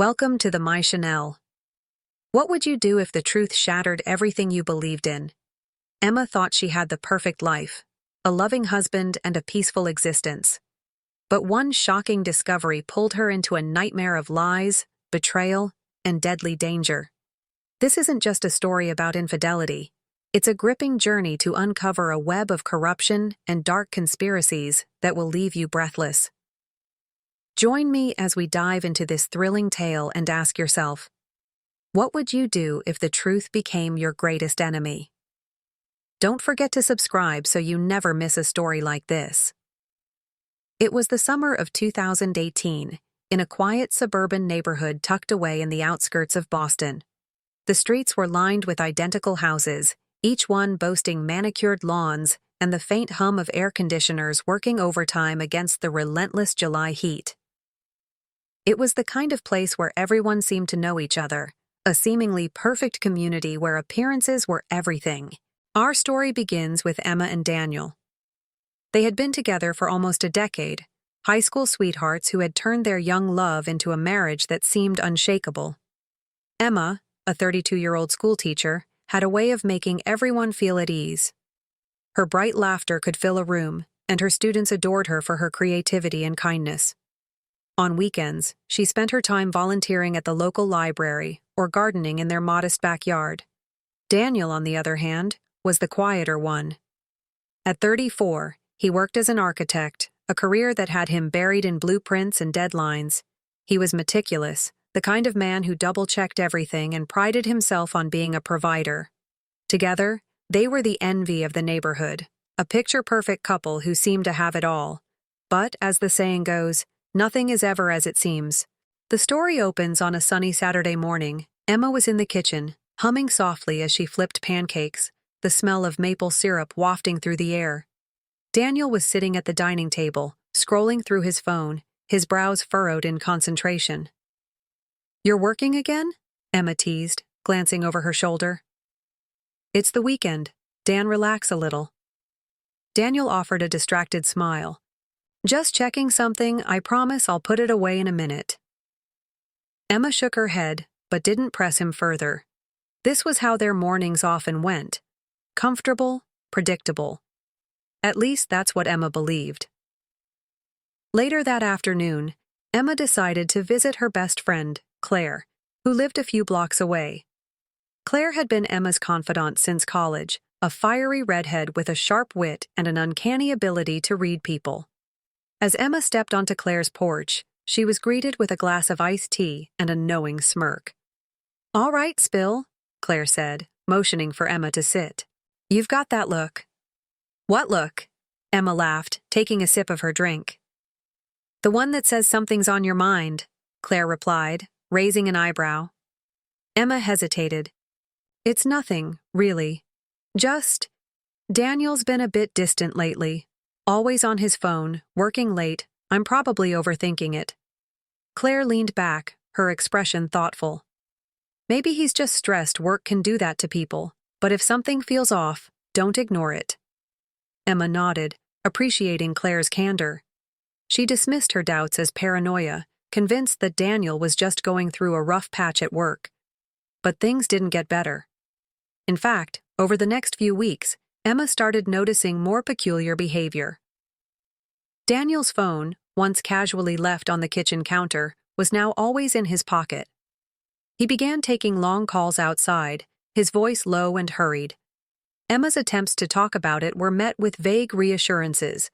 Welcome to the My Chanel. What would you do if the truth shattered everything you believed in? Emma thought she had the perfect life, a loving husband and a peaceful existence. But one shocking discovery pulled her into a nightmare of lies, betrayal, and deadly danger. This isn't just a story about infidelity. It's a gripping journey to uncover a web of corruption and dark conspiracies that will leave you breathless. Join me as we dive into this thrilling tale and ask yourself, what would you do if the truth became your greatest enemy? Don't forget to subscribe so you never miss a story like this. It was the summer of 2018, in a quiet suburban neighborhood tucked away in the outskirts of Boston. The streets were lined with identical houses, each one boasting manicured lawns and the faint hum of air conditioners working overtime against the relentless July heat. It was the kind of place where everyone seemed to know each other, a seemingly perfect community where appearances were everything. Our story begins with Emma and Daniel. They had been together for almost a decade, high school sweethearts who had turned their young love into a marriage that seemed unshakable. Emma, a 32-year-old schoolteacher, had a way of making everyone feel at ease. Her bright laughter could fill a room, and her students adored her for her creativity and kindness. On weekends, she spent her time volunteering at the local library or gardening in their modest backyard. Daniel, on the other hand, was the quieter one. At 34, he worked as an architect, a career that had him buried in blueprints and deadlines. He was meticulous, the kind of man who double-checked everything and prided himself on being a provider. Together, they were the envy of the neighborhood, a picture-perfect couple who seemed to have it all. But, as the saying goes, nothing is ever as it seems. The story opens on a sunny Saturday morning. Emma was in the kitchen, humming softly as she flipped pancakes, the smell of maple syrup wafting through the air. Daniel was sitting at the dining table, scrolling through his phone, his brows furrowed in concentration. "You're working again?" Emma teased, glancing over her shoulder. "It's the weekend. Dan, relax a little." Daniel offered a distracted smile. "Just checking something, I promise I'll put it away in a minute." Emma shook her head, but didn't press him further. This was how their mornings often went. Comfortable, predictable. At least that's what Emma believed. Later that afternoon, Emma decided to visit her best friend, Claire, who lived a few blocks away. Claire had been Emma's confidant since college, a fiery redhead with a sharp wit and an uncanny ability to read people. As Emma stepped onto Claire's porch, she was greeted with a glass of iced tea and a knowing smirk. "All right, Spill," Claire said, motioning for Emma to sit. "You've got that look." "What look?" Emma laughed, taking a sip of her drink. "The one that says something's on your mind," Claire replied, raising an eyebrow. Emma hesitated. "It's nothing, really. Just, Daniel's been a bit distant lately. Always on his phone, working late. I'm probably overthinking it." Claire leaned back, her expression thoughtful. "Maybe he's just stressed. Work can do that to people. But if something feels off, don't ignore it." Emma nodded, appreciating Claire's candor. She dismissed her doubts as paranoia, convinced that Daniel was just going through a rough patch at work. But things didn't get better. In fact, over the next few weeks, Emma started noticing more peculiar behavior. Daniel's phone, once casually left on the kitchen counter, was now always in his pocket. He began taking long calls outside, his voice low and hurried. Emma's attempts to talk about it were met with vague reassurances.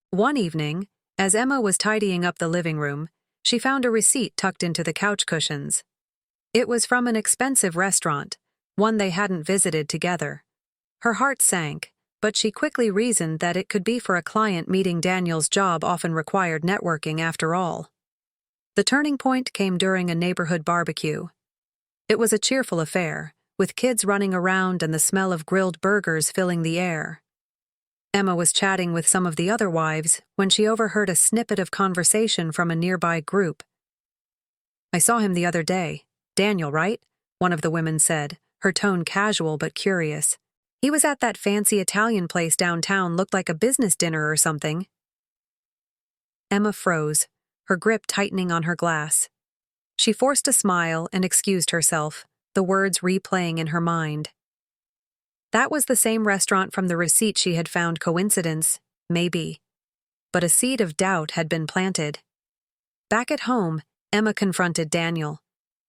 One evening, as Emma was tidying up the living room, she found a receipt tucked into the couch cushions. It was from an expensive restaurant, one they hadn't visited together. Her heart sank, but she quickly reasoned that it could be for a client meeting. Daniel's job often required networking after all. The turning point came during a neighborhood barbecue. It was a cheerful affair, with kids running around and the smell of grilled burgers filling the air. Emma was chatting with some of the other wives when she overheard a snippet of conversation from a nearby group. "I saw him the other day. Daniel, right?" one of the women said, her tone casual but curious. "He was at that fancy Italian place downtown, looked like a business dinner or something." Emma froze, her grip tightening on her glass. She forced a smile and excused herself, the words replaying in her mind. That was the same restaurant from the receipt she had found. Coincidence? Maybe. But a seed of doubt had been planted. Back at home, Emma confronted Daniel.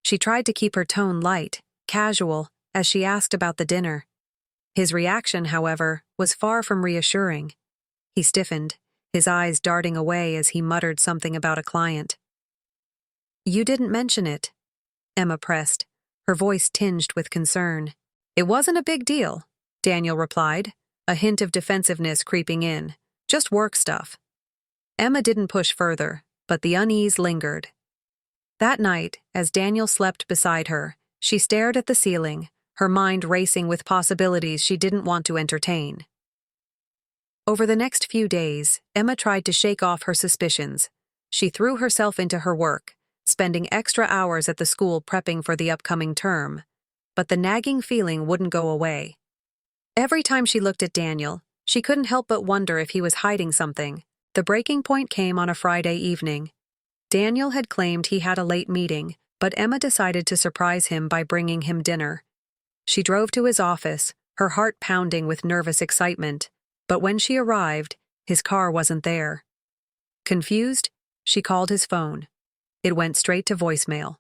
She tried to keep her tone light, casual, as she asked about the dinner. His reaction, however, was far from reassuring. He stiffened, his eyes darting away as he muttered something about a client. "You didn't mention it," Emma pressed, her voice tinged with concern. "It wasn't a big deal," Daniel replied, a hint of defensiveness creeping in. "Just work stuff." Emma didn't push further, but the unease lingered. That night, as Daniel slept beside her, she stared at the ceiling, her mind racing with possibilities she didn't want to entertain. Over the next few days, Emma tried to shake off her suspicions. She threw herself into her work, spending extra hours at the school prepping for the upcoming term. But the nagging feeling wouldn't go away. Every time she looked at Daniel, she couldn't help but wonder if he was hiding something. The breaking point came on a Friday evening. Daniel had claimed he had a late meeting, but Emma decided to surprise him by bringing him dinner. She drove to his office, her heart pounding with nervous excitement, but when she arrived, his car wasn't there. Confused, she called his phone. It went straight to voicemail.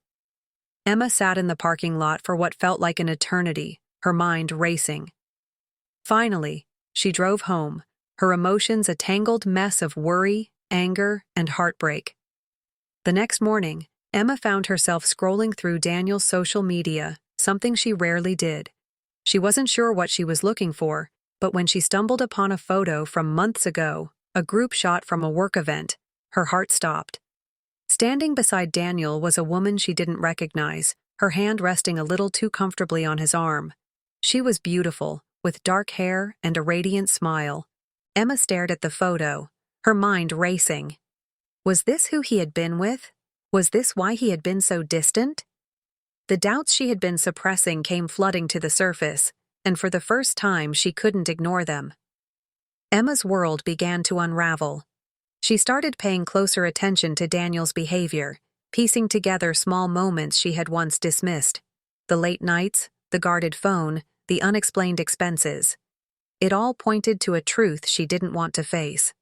Emma sat in the parking lot for what felt like an eternity, her mind racing. Finally, she drove home, her emotions a tangled mess of worry, anger, and heartbreak. The next morning, Emma found herself scrolling through Daniel's social media, something she rarely did. She wasn't sure what she was looking for, but when she stumbled upon a photo from months ago, a group shot from a work event, her heart stopped. Standing beside Daniel was a woman she didn't recognize, her hand resting a little too comfortably on his arm. She was beautiful, with dark hair and a radiant smile. Emma stared at the photo, her mind racing. Was this who he had been with? Was this why he had been so distant? The doubts she had been suppressing came flooding to the surface, and for the first time she couldn't ignore them. Emma's world began to unravel. She started paying closer attention to Daniel's behavior, piecing together small moments she had once dismissed. The late nights, the guarded phone, the unexplained expenses. It all pointed to a truth she didn't want to face.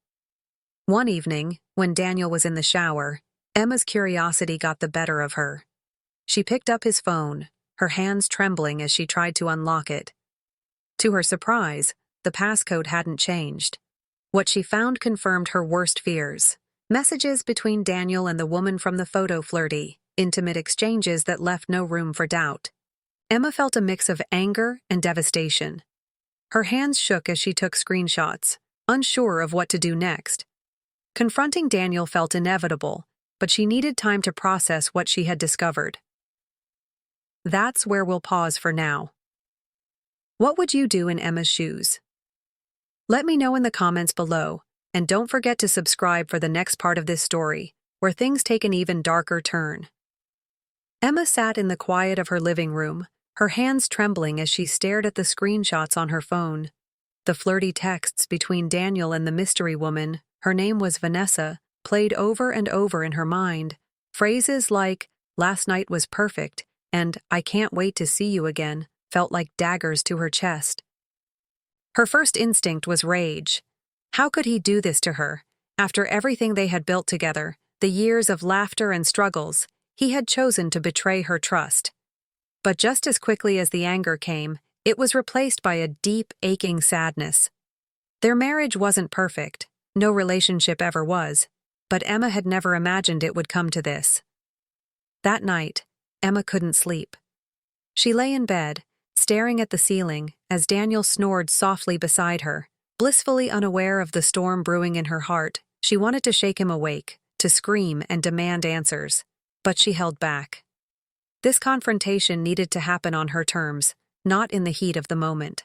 One evening, when Daniel was in the shower, Emma's curiosity got the better of her. She picked up his phone, her hands trembling as she tried to unlock it. To her surprise, the passcode hadn't changed. What she found confirmed her worst fears. Messages between Daniel and the woman from the photo, flirty, intimate exchanges that left no room for doubt. Emma felt a mix of anger and devastation. Her hands shook as she took screenshots, unsure of what to do next. Confronting Daniel felt inevitable, but she needed time to process what she had discovered. That's where we'll pause for now. What would you do in Emma's shoes? Let me know in the comments below, and don't forget to subscribe for the next part of this story, where things take an even darker turn. Emma sat in the quiet of her living room, her hands trembling as she stared at the screenshots on her phone. The flirty texts between Daniel and the mystery woman, her name was Vanessa, played over and over in her mind. Phrases like, "Last night was perfect," and "I can't wait to see you again," felt like daggers to her chest. Her first instinct was rage. How could he do this to her? After everything they had built together, the years of laughter and struggles, he had chosen to betray her trust. But just as quickly as the anger came, it was replaced by a deep, aching sadness. Their marriage wasn't perfect. No relationship ever was. But Emma had never imagined it would come to this. That night, Emma couldn't sleep. She lay in bed, staring at the ceiling as Daniel snored softly beside her. Blissfully unaware of the storm brewing in her heart, she wanted to shake him awake, to scream and demand answers. But she held back. This confrontation needed to happen on her terms, not in the heat of the moment.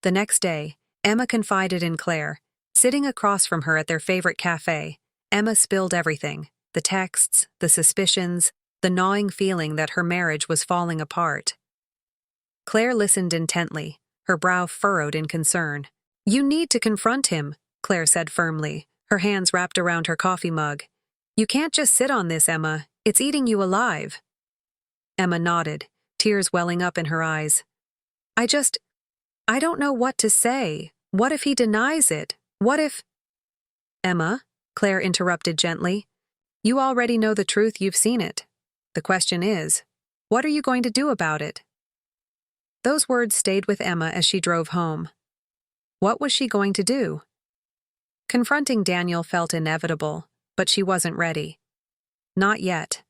The next day, Emma confided in Claire. Sitting across from her at their favorite cafe, Emma spilled everything: the texts, the suspicions, the gnawing feeling that her marriage was falling apart. Claire listened intently, her brow furrowed in concern. "You need to confront him," Claire said firmly, her hands wrapped around her coffee mug. "You can't just sit on this, Emma. It's eating you alive. Emma nodded, tears welling up in her eyes. I don't know what to say. What if he denies it? What if— Emma, Claire interrupted gently. You already know the truth, you've seen it. The question is, what are you going to do about it? Those words stayed with Emma as she drove home. What was she going to do? Confronting Daniel felt inevitable, but she wasn't ready. Not yet.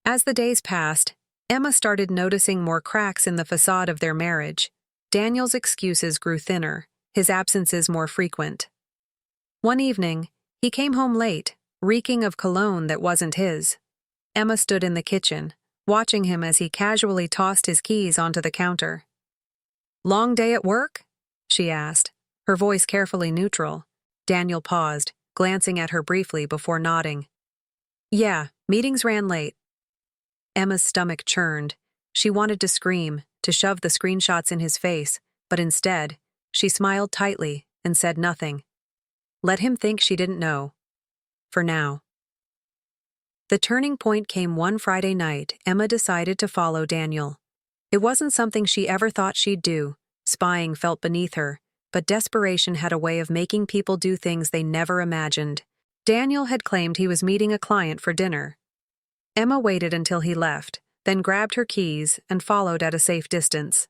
As the days passed, Emma started noticing more cracks in the facade of their marriage. Daniel's excuses grew thinner, his absences more frequent. One evening, he came home late, reeking of cologne that wasn't his. Emma stood in the kitchen, watching him as he casually tossed his keys onto the counter. "Long day at work?" she asked, her voice carefully neutral. Daniel paused, glancing at her briefly before nodding. "Yeah, meetings ran late." Emma's stomach churned. She wanted to scream, to shove the screenshots in his face, but instead, she smiled tightly and said nothing. Let him think she didn't know. For now. The turning point came one Friday night. Emma decided to follow Daniel. It wasn't something she ever thought she'd do. Spying felt beneath her, but desperation had a way of making people do things they never imagined. Daniel had claimed he was meeting a client for dinner. Emma waited until he left, then grabbed her keys and followed at a safe distance.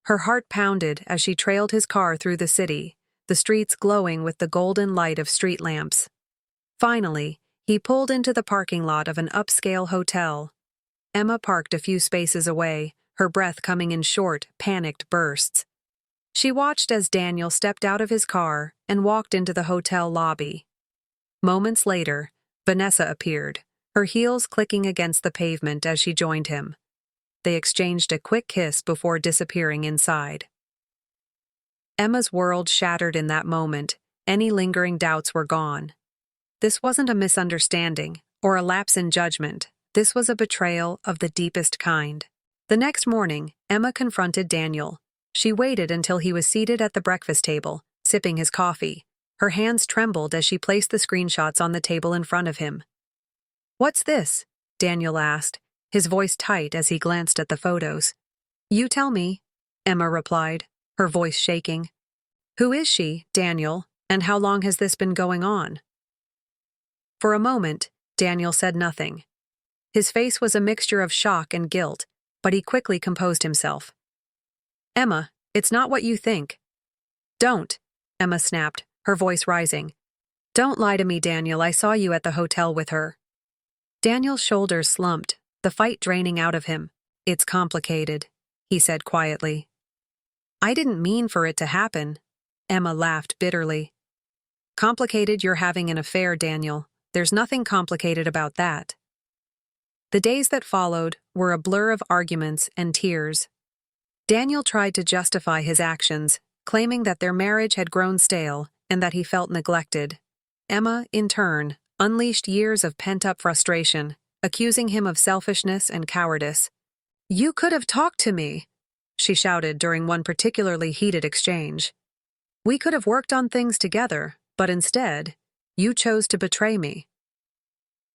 Her heart pounded as she trailed his car through the city, the streets glowing with the golden light of street lamps. Finally, he pulled into the parking lot of an upscale hotel. Emma parked a few spaces away, her breath coming in short, panicked bursts. She watched as Daniel stepped out of his car and walked into the hotel lobby. Moments later, Vanessa appeared, her heels clicking against the pavement as she joined him. They exchanged a quick kiss before disappearing inside. Emma's world shattered in that moment. Any lingering doubts were gone. This wasn't a misunderstanding or a lapse in judgment. This was a betrayal of the deepest kind. The next morning, Emma confronted Daniel. She waited until he was seated at the breakfast table, sipping his coffee. Her hands trembled as she placed the screenshots on the table in front of him. "What's this?" Daniel asked, his voice tight as he glanced at the photos. "You tell me," Emma replied, her voice shaking. "Who is she, Daniel, and how long has this been going on?" For a moment, Daniel said nothing. His face was a mixture of shock and guilt, but he quickly composed himself. "Emma, it's not what you think." "Don't," Emma snapped, her voice rising. "Don't lie to me, Daniel. I saw you at the hotel with her." Daniel's shoulders slumped, the fight draining out of him. "It's complicated," he said quietly. "I didn't mean for it to happen." Emma laughed bitterly. "Complicated you're having an affair, Daniel. There's nothing complicated about that." The days that followed were a blur of arguments and tears. Daniel tried to justify his actions, claiming that their marriage had grown stale and that he felt neglected. Emma, in turn, unleashed years of pent-up frustration, accusing him of selfishness and cowardice. "You could have talked to me," she shouted during one particularly heated exchange. "We could have worked on things together, but instead, you chose to betray me."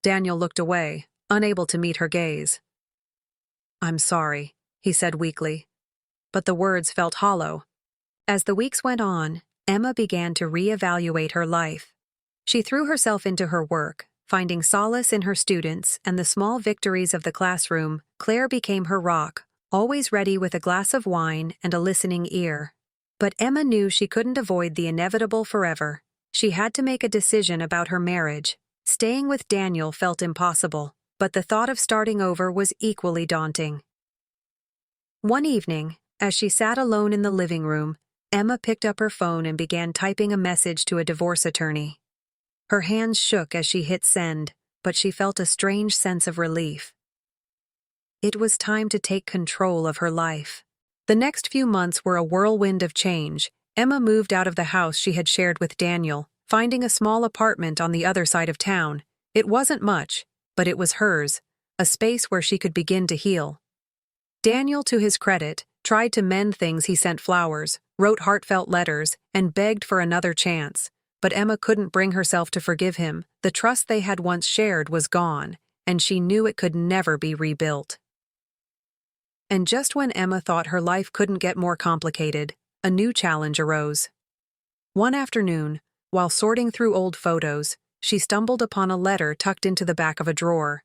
Daniel looked away, unable to meet her gaze. "I'm sorry," he said weakly. But the words felt hollow. As the weeks went on, Emma began to reevaluate her life. She threw herself into her work, finding solace in her students and the small victories of the classroom. Claire became her rock, always ready with a glass of wine and a listening ear. But Emma knew she couldn't avoid the inevitable forever. She had to make a decision about her marriage. Staying with Daniel felt impossible, but the thought of starting over was equally daunting. One evening, as she sat alone in the living room, Emma picked up her phone and began typing a message to a divorce attorney. Her hands shook as she hit send, but she felt a strange sense of relief. It was time to take control of her life. The next few months were a whirlwind of change. Emma moved out of the house she had shared with Daniel, finding a small apartment on the other side of town. It wasn't much, but it was hers, a space where she could begin to heal. Daniel, to his credit, tried to mend things. He sent flowers, wrote heartfelt letters, and begged for another chance. But Emma couldn't bring herself to forgive him. The trust they had once shared was gone, and she knew it could never be rebuilt. And just when Emma thought her life couldn't get more complicated, a new challenge arose. One afternoon, while sorting through old photos, she stumbled upon a letter tucked into the back of a drawer.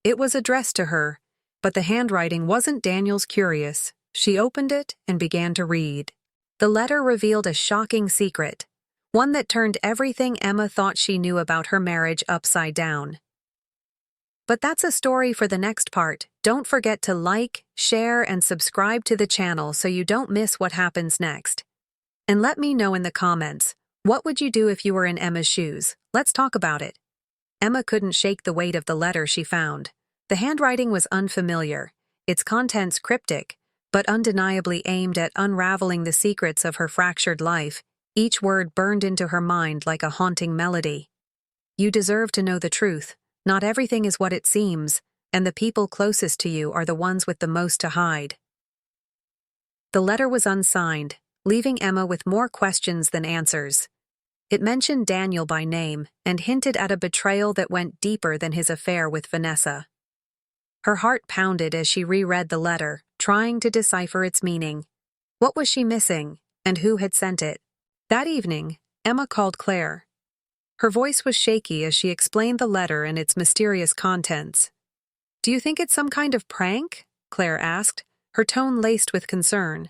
It was addressed to her, but the handwriting wasn't Daniel's curious. She opened it and began to read. The letter revealed a shocking secret, one that turned everything Emma thought she knew about her marriage upside down. But that's a story for the next part. Don't forget to like, share, and subscribe to the channel so you don't miss what happens next. And let me know in the comments, what would you do if you were in Emma's shoes? Let's talk about it. Emma couldn't shake the weight of the letter she found. The handwriting was unfamiliar, its contents cryptic, but undeniably aimed at unraveling the secrets of her fractured life. Each word burned into her mind like a haunting melody. You deserve to know the truth. Not everything is what it seems, and the people closest to you are the ones with the most to hide. The letter was unsigned, leaving Emma with more questions than answers. It mentioned Daniel by name and hinted at a betrayal that went deeper than his affair with Vanessa. Her heart pounded as she reread the letter, trying to decipher its meaning. What was she missing, and who had sent it? That evening, Emma called Claire. Her voice was shaky as she explained the letter and its mysterious contents. "Do you think it's some kind of prank?" Claire asked, her tone laced with concern.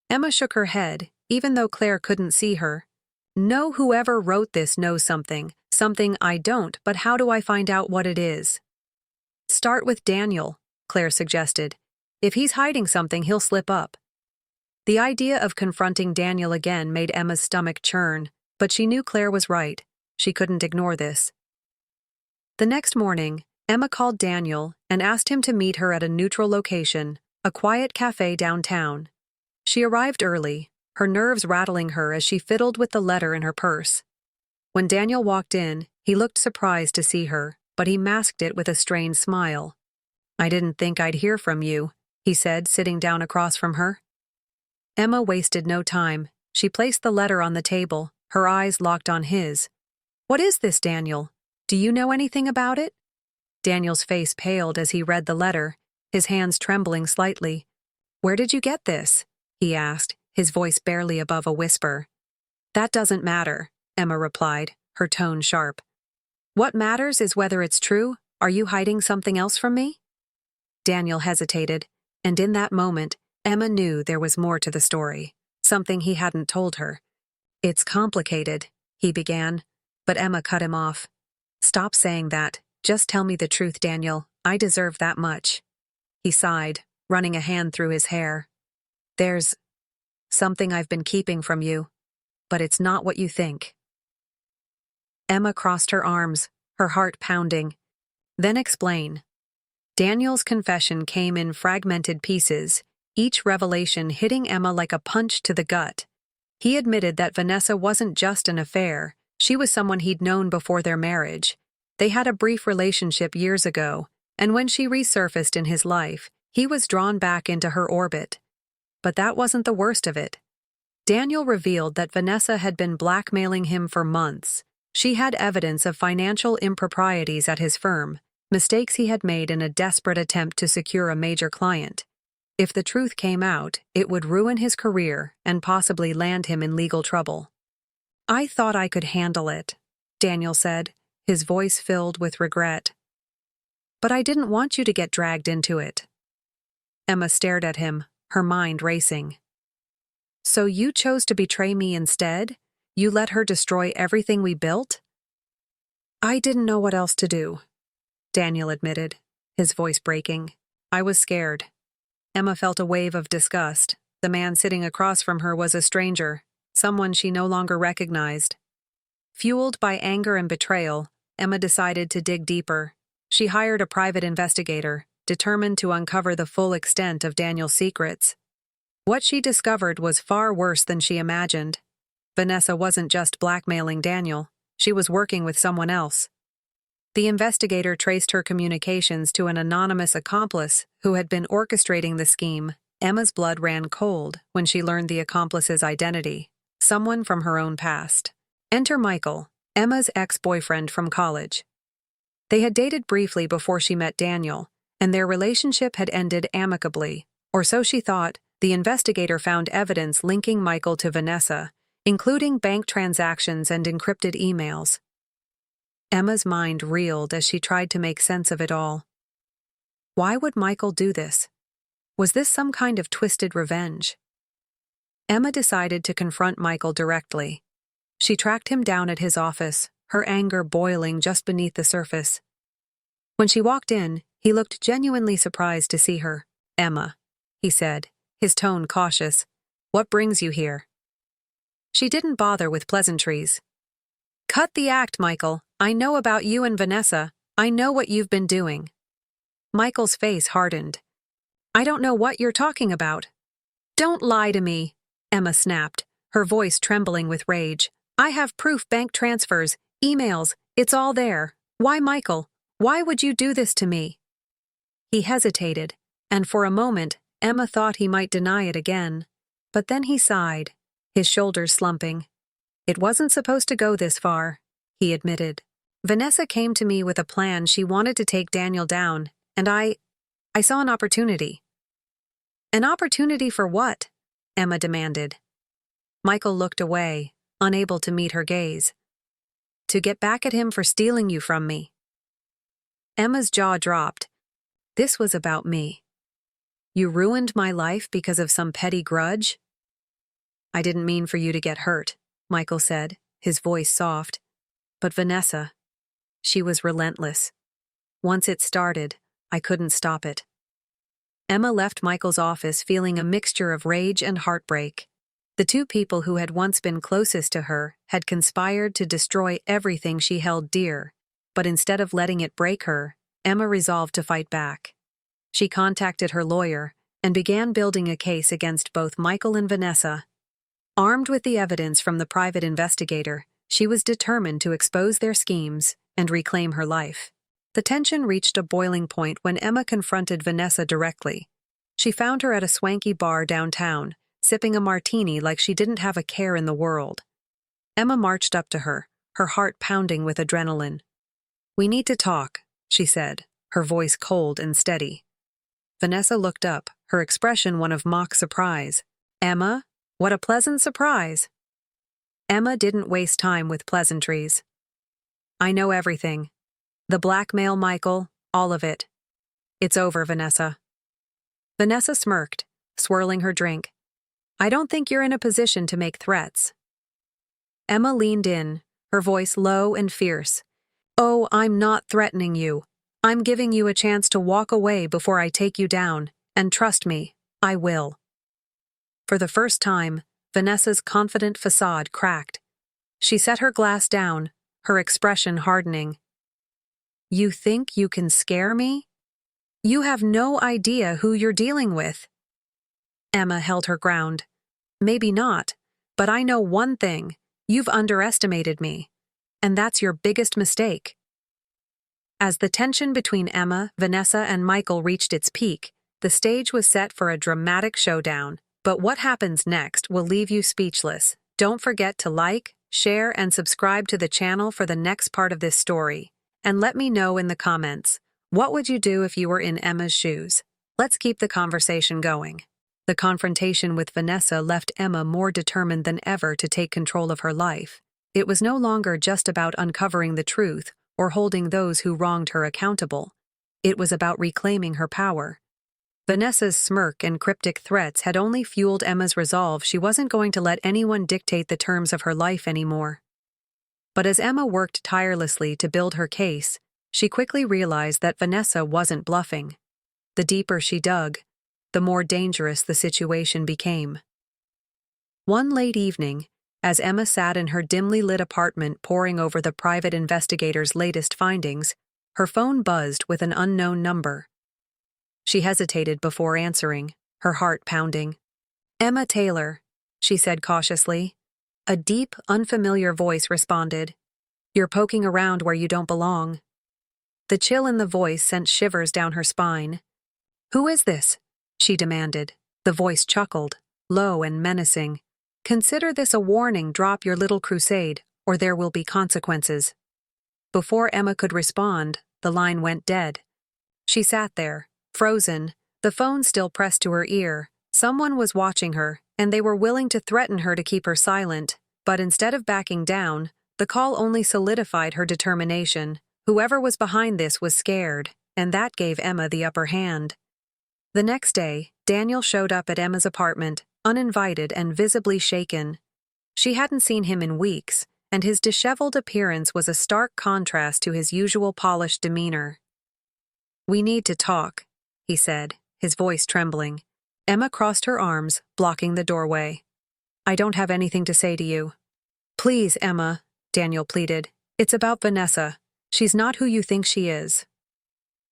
Emma shook her head, even though Claire couldn't see her. "No, whoever wrote this knows something I don't, but how do I find out what it is?" "Start with Daniel," Claire suggested. "If he's hiding something, he'll slip up." The idea of confronting Daniel again made Emma's stomach churn, but she knew Claire was right. She couldn't ignore this. The next morning, Emma called Daniel and asked him to meet her at a neutral location, a quiet cafe downtown. She arrived early, her nerves rattling her as she fiddled with the letter in her purse. When Daniel walked in, he looked surprised to see her, but he masked it with a strained smile. "I didn't think I'd hear from you," he said, sitting down across from her. Emma wasted no time. She placed the letter on the table, her eyes locked on his. "What is this, Daniel? Do you know anything about it?" Daniel's face paled as he read the letter, his hands trembling slightly. "Where did you get this?" he asked, his voice barely above a whisper. "That doesn't matter," Emma replied, her tone sharp. "What matters is whether it's true. Are you hiding something else from me?" Daniel hesitated, and in that moment, Emma knew there was more to the story, something he hadn't told her. "It's complicated," he began, but Emma cut him off. "Stop saying that. Just tell me the truth, Daniel. I deserve that much." He sighed, running a hand through his hair. "There's something I've been keeping from you, but it's not what you think." Emma crossed her arms, her heart pounding. "Then explain." Daniel's confession came in fragmented pieces, each revelation hitting Emma like a punch to the gut. He admitted that Vanessa wasn't just an affair, she was someone he'd known before their marriage. They had a brief relationship years ago, and when she resurfaced in his life, he was drawn back into her orbit. But that wasn't the worst of it. Daniel revealed that Vanessa had been blackmailing him for months. She had evidence of financial improprieties at his firm, mistakes he had made in a desperate attempt to secure a major client. If the truth came out, it would ruin his career and possibly land him in legal trouble. "I thought I could handle it," Daniel said, his voice filled with regret. "But I didn't want you to get dragged into it." Emma stared at him, her mind racing. "So you chose to betray me instead? You let her destroy everything we built?" "I didn't know what else to do," Daniel admitted, his voice breaking. "I was scared." Emma felt a wave of disgust. The man sitting across from her was a stranger, someone she no longer recognized. Fueled by anger and betrayal, Emma decided to dig deeper. She hired a private investigator, determined to uncover the full extent of Daniel's secrets. What she discovered was far worse than she imagined. Vanessa wasn't just blackmailing Daniel, she was working with someone else. The investigator traced her communications to an anonymous accomplice who had been orchestrating the scheme. Emma's blood ran cold when she learned the accomplice's identity, someone from her own past. Enter Michael, Emma's ex-boyfriend from college. They had dated briefly before she met Daniel, and their relationship had ended amicably, or so she thought. The investigator found evidence linking Michael to Vanessa, including bank transactions and encrypted emails. Emma's mind reeled as she tried to make sense of it all. Why would Michael do this? Was this some kind of twisted revenge? Emma decided to confront Michael directly. She tracked him down at his office, her anger boiling just beneath the surface. When she walked in, he looked genuinely surprised to see her. "Emma," he said, his tone cautious. "What brings you here?" She didn't bother with pleasantries. "Cut the act, Michael. I know about you and Vanessa. I know what you've been doing." Michael's face hardened. "I don't know what you're talking about." "Don't lie to me," Emma snapped, her voice trembling with rage. "I have proof, bank transfers, emails, it's all there. Why, Michael? Why would you do this to me?" He hesitated, and for a moment, Emma thought he might deny it again. But then he sighed, his shoulders slumping. "It wasn't supposed to go this far," he admitted. "Vanessa came to me with a plan. She wanted to take Daniel down, and I saw an opportunity." "An opportunity for what?" Emma demanded. Michael looked away, unable to meet her gaze. "To get back at him for stealing you from me." Emma's jaw dropped. "This was about me. You ruined my life because of some petty grudge?" "I didn't mean for you to get hurt," Michael said, his voice soft. "But Vanessa, she was relentless. Once it started, I couldn't stop it." Emma left Michael's office feeling a mixture of rage and heartbreak. The two people who had once been closest to her had conspired to destroy everything she held dear, but instead of letting it break her, Emma resolved to fight back. She contacted her lawyer and began building a case against both Michael and Vanessa. Armed with the evidence from the private investigator, she was determined to expose their schemes and reclaim her life. The tension reached a boiling point when Emma confronted Vanessa directly. She found her at a swanky bar downtown, sipping a martini like she didn't have a care in the world. Emma marched up to her, her heart pounding with adrenaline. "We need to talk," she said, her voice cold and steady. Vanessa looked up, her expression one of mock surprise. "Emma? What a pleasant surprise." Emma didn't waste time with pleasantries. "I know everything. The blackmail, Michael, all of it. It's over, Vanessa." Vanessa smirked, swirling her drink. "I don't think you're in a position to make threats." Emma leaned in, her voice low and fierce. "Oh, I'm not threatening you. I'm giving you a chance to walk away before I take you down, and trust me, I will." For the first time, Vanessa's confident facade cracked. She set her glass down, her expression hardening. "You think you can scare me? You have no idea who you're dealing with." Emma held her ground. "Maybe not, but I know one thing. You've underestimated me. And that's your biggest mistake." As the tension between Emma, Vanessa, and Michael reached its peak, the stage was set for a dramatic showdown. But what happens next will leave you speechless. Don't forget to like, share, and subscribe to the channel for the next part of this story. And let me know in the comments, what would you do if you were in Emma's shoes? Let's keep the conversation going. The confrontation with Vanessa left Emma more determined than ever to take control of her life. It was no longer just about uncovering the truth or holding those who wronged her accountable. It was about reclaiming her power. Vanessa's smirk and cryptic threats had only fueled Emma's resolve. She wasn't going to let anyone dictate the terms of her life anymore. But as Emma worked tirelessly to build her case, she quickly realized that Vanessa wasn't bluffing. The deeper she dug, the more dangerous the situation became. One late evening, as Emma sat in her dimly lit apartment poring over the private investigator's latest findings, her phone buzzed with an unknown number. She hesitated before answering, her heart pounding. "Emma Taylor," she said cautiously. A deep, unfamiliar voice responded. "You're poking around where you don't belong." The chill in the voice sent shivers down her spine. "Who is this?" she demanded. The voice chuckled, low and menacing. "Consider this a warning. Drop your little crusade, or there will be consequences." Before Emma could respond, the line went dead. She sat there, frozen, the phone still pressed to her ear. Someone was watching her, and they were willing to threaten her to keep her silent, but instead of backing down, the call only solidified her determination. Whoever was behind this was scared, and that gave Emma the upper hand. The next day, Daniel showed up at Emma's apartment, uninvited and visibly shaken. She hadn't seen him in weeks, and his disheveled appearance was a stark contrast to his usual polished demeanor. "We need to talk," he said, his voice trembling. Emma crossed her arms, blocking the doorway. "I don't have anything to say to you." "Please, Emma," Daniel pleaded. "It's about Vanessa. She's not who you think she is."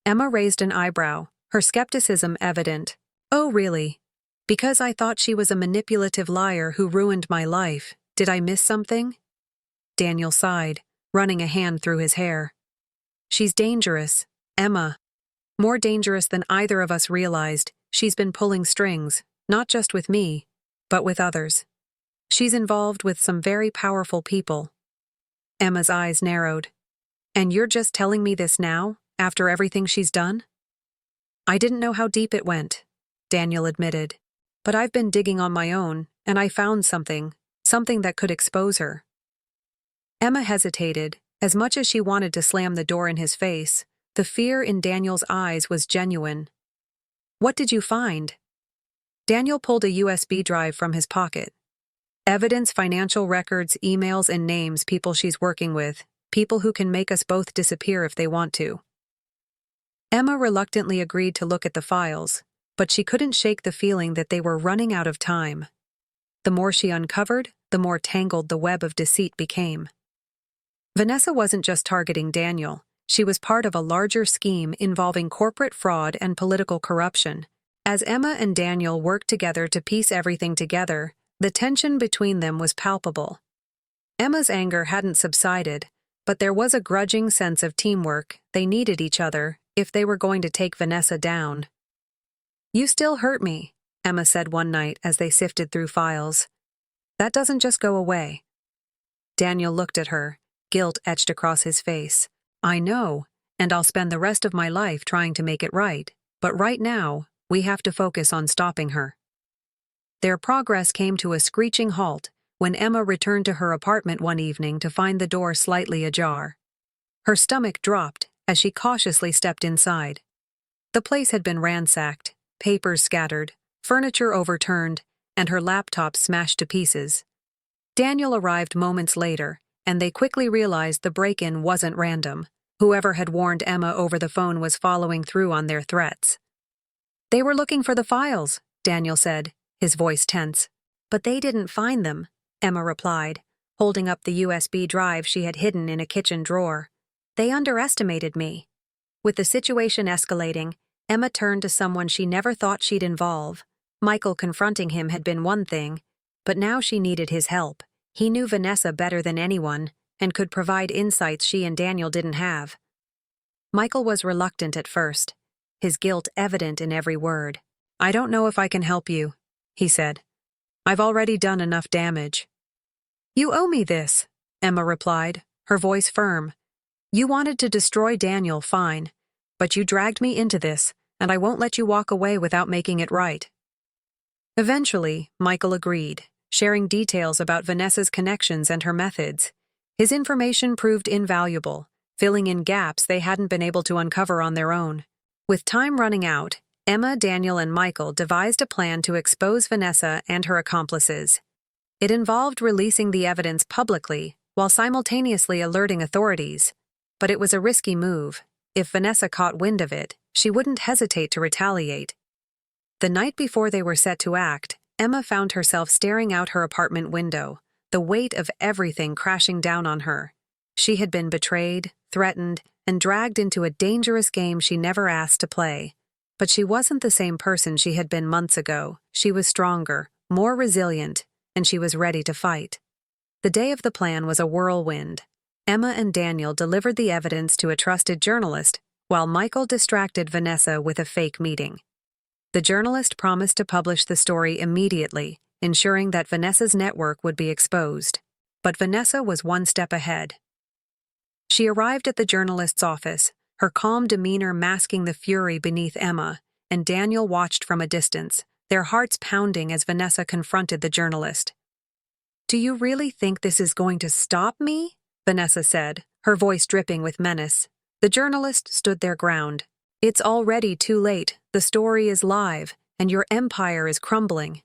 Emma raised an eyebrow, her skepticism evident. "Oh, really? Because I thought she was a manipulative liar who ruined my life. Did I miss something?" Daniel sighed, running a hand through his hair. "She's dangerous, Emma. More dangerous than either of us realized. She's been pulling strings, not just with me, but with others. She's involved with some very powerful people." Emma's eyes narrowed. "And you're just telling me this now, after everything she's done?" "I didn't know how deep it went," Daniel admitted. "But I've been digging on my own, and I found something that could expose her." Emma hesitated. As much as she wanted to slam the door in his face, the fear in Daniel's eyes was genuine. "What did you find?" Daniel pulled a USB drive from his pocket. "Evidence, financial records, emails, and names, people she's working with, people who can make us both disappear if they want to." Emma reluctantly agreed to look at the files, but she couldn't shake the feeling that they were running out of time. The more she uncovered, the more tangled the web of deceit became. Vanessa wasn't just targeting Daniel. She was part of a larger scheme involving corporate fraud and political corruption. As Emma and Daniel worked together to piece everything together, the tension between them was palpable. Emma's anger hadn't subsided, but there was a grudging sense of teamwork. They needed each other if they were going to take Vanessa down. "You still hurt me," Emma said one night as they sifted through files. "That doesn't just go away." Daniel looked at her, guilt etched across his face. "I know, and I'll spend the rest of my life trying to make it right, but right now, we have to focus on stopping her." Their progress came to a screeching halt when Emma returned to her apartment one evening to find the door slightly ajar. Her stomach dropped as she cautiously stepped inside. The place had been ransacked, papers scattered, furniture overturned, and her laptop smashed to pieces. Daniel arrived moments later, and they quickly realized the break-in wasn't random. Whoever had warned Emma over the phone was following through on their threats. "They were looking for the files," Daniel said, his voice tense. "But they didn't find them," Emma replied, holding up the USB drive she had hidden in a kitchen drawer. "They underestimated me." With the situation escalating, Emma turned to someone she never thought she'd involve. Michael confronting him had been one thing, but now she needed his help. He knew Vanessa better than anyone, and could provide insights she and Daniel didn't have. Michael was reluctant at first, his guilt evident in every word. "I don't know if I can help you," he said. "I've already done enough damage." "You owe me this," Emma replied, her voice firm. "You wanted to destroy Daniel, fine, but you dragged me into this, and I won't let you walk away without making it right." Eventually, Michael agreed, sharing details about Vanessa's connections and her methods. His information proved invaluable, filling in gaps they hadn't been able to uncover on their own. With time running out, Emma, Daniel, and Michael devised a plan to expose Vanessa and her accomplices. It involved releasing the evidence publicly while simultaneously alerting authorities. But it was a risky move. If Vanessa caught wind of it, she wouldn't hesitate to retaliate. The night before they were set to act, Emma found herself staring out her apartment window, the weight of everything crashing down on her. She had been betrayed, threatened, and dragged into a dangerous game she never asked to play. But she wasn't the same person she had been months ago. She was stronger, more resilient, and she was ready to fight. The day of the plan was a whirlwind. Emma and Daniel delivered the evidence to a trusted journalist, while Michael distracted Vanessa with a fake meeting. The journalist promised to publish the story immediately, ensuring that Vanessa's network would be exposed. But Vanessa was one step ahead. She arrived at the journalist's office, her calm demeanor masking the fury beneath Emma, and Daniel watched from a distance, their hearts pounding as Vanessa confronted the journalist. "Do you really think this is going to stop me?" Vanessa said, her voice dripping with menace. The journalist stood their ground. "It's already too late, the story is live, and your empire is crumbling."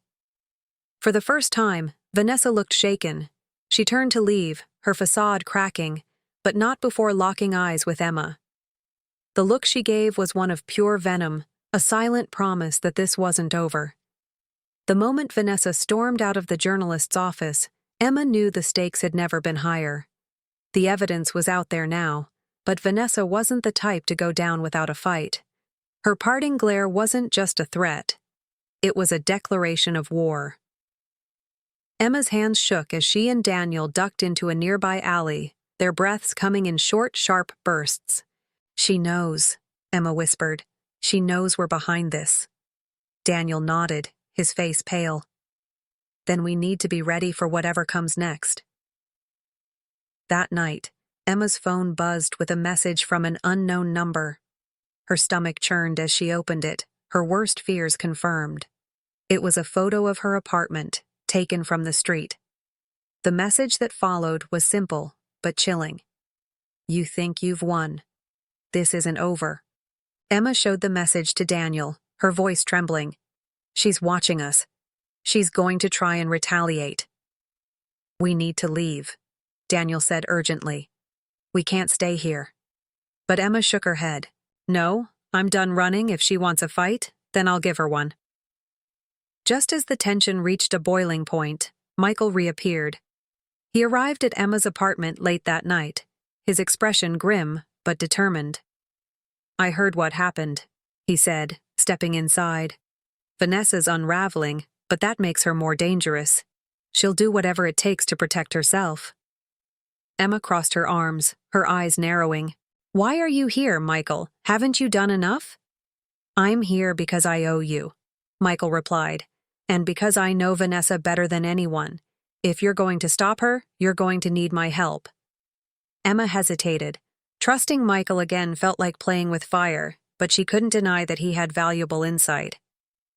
For the first time, Vanessa looked shaken. She turned to leave, her facade cracking, but not before locking eyes with Emma. The look she gave was one of pure venom, a silent promise that this wasn't over. The moment Vanessa stormed out of the journalist's office, Emma knew the stakes had never been higher. The evidence was out there now, but Vanessa wasn't the type to go down without a fight. Her parting glare wasn't just a threat. It was a declaration of war. Emma's hands shook as she and Daniel ducked into a nearby alley, their breaths coming in short, sharp bursts. "She knows," Emma whispered. "She knows we're behind this." Daniel nodded, his face pale. "Then we need to be ready for whatever comes next." That night, Emma's phone buzzed with a message from an unknown number. Her stomach churned as she opened it, her worst fears confirmed. It was a photo of her apartment, taken from the street. The message that followed was simple, but chilling. "You think you've won. This isn't over." Emma showed the message to Daniel, her voice trembling. "She's watching us. She's going to try and retaliate." "We need to leave," Daniel said urgently. "We can't stay here." But Emma shook her head. "No, I'm done running. If she wants a fight, then I'll give her one." Just as the tension reached a boiling point, Michael reappeared. He arrived at Emma's apartment late that night, his expression grim but determined. "I heard what happened," he said, stepping inside. "Vanessa's unraveling, but that makes her more dangerous. She'll do whatever it takes to protect herself." Emma crossed her arms, her eyes narrowing. "Why are you here, Michael? Haven't you done enough?" "I'm here because I owe you," Michael replied, "and because I know Vanessa better than anyone. If you're going to stop her, you're going to need my help." Emma hesitated. Trusting Michael again felt like playing with fire, but she couldn't deny that he had valuable insight.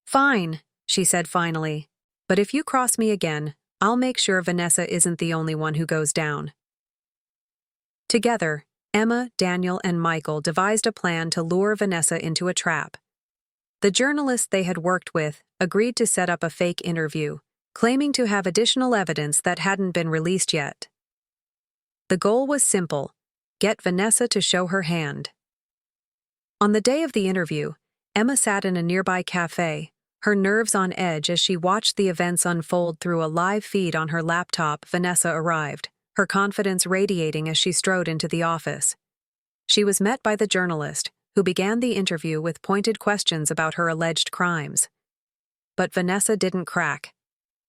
"Fine," she said finally, "but if you cross me again, I'll make sure Vanessa isn't the only one who goes down." Together, Emma, Daniel, and Michael devised a plan to lure Vanessa into a trap. The journalist they had worked with agreed to set up a fake interview, claiming to have additional evidence that hadn't been released yet. The goal was simple: get Vanessa to show her hand. On the day of the interview, Emma sat in a nearby cafe, her nerves on edge as she watched the events unfold through a live feed on her laptop. Vanessa arrived, her confidence radiating as she strode into the office. She was met by the journalist, who began the interview with pointed questions about her alleged crimes. But Vanessa didn't crack.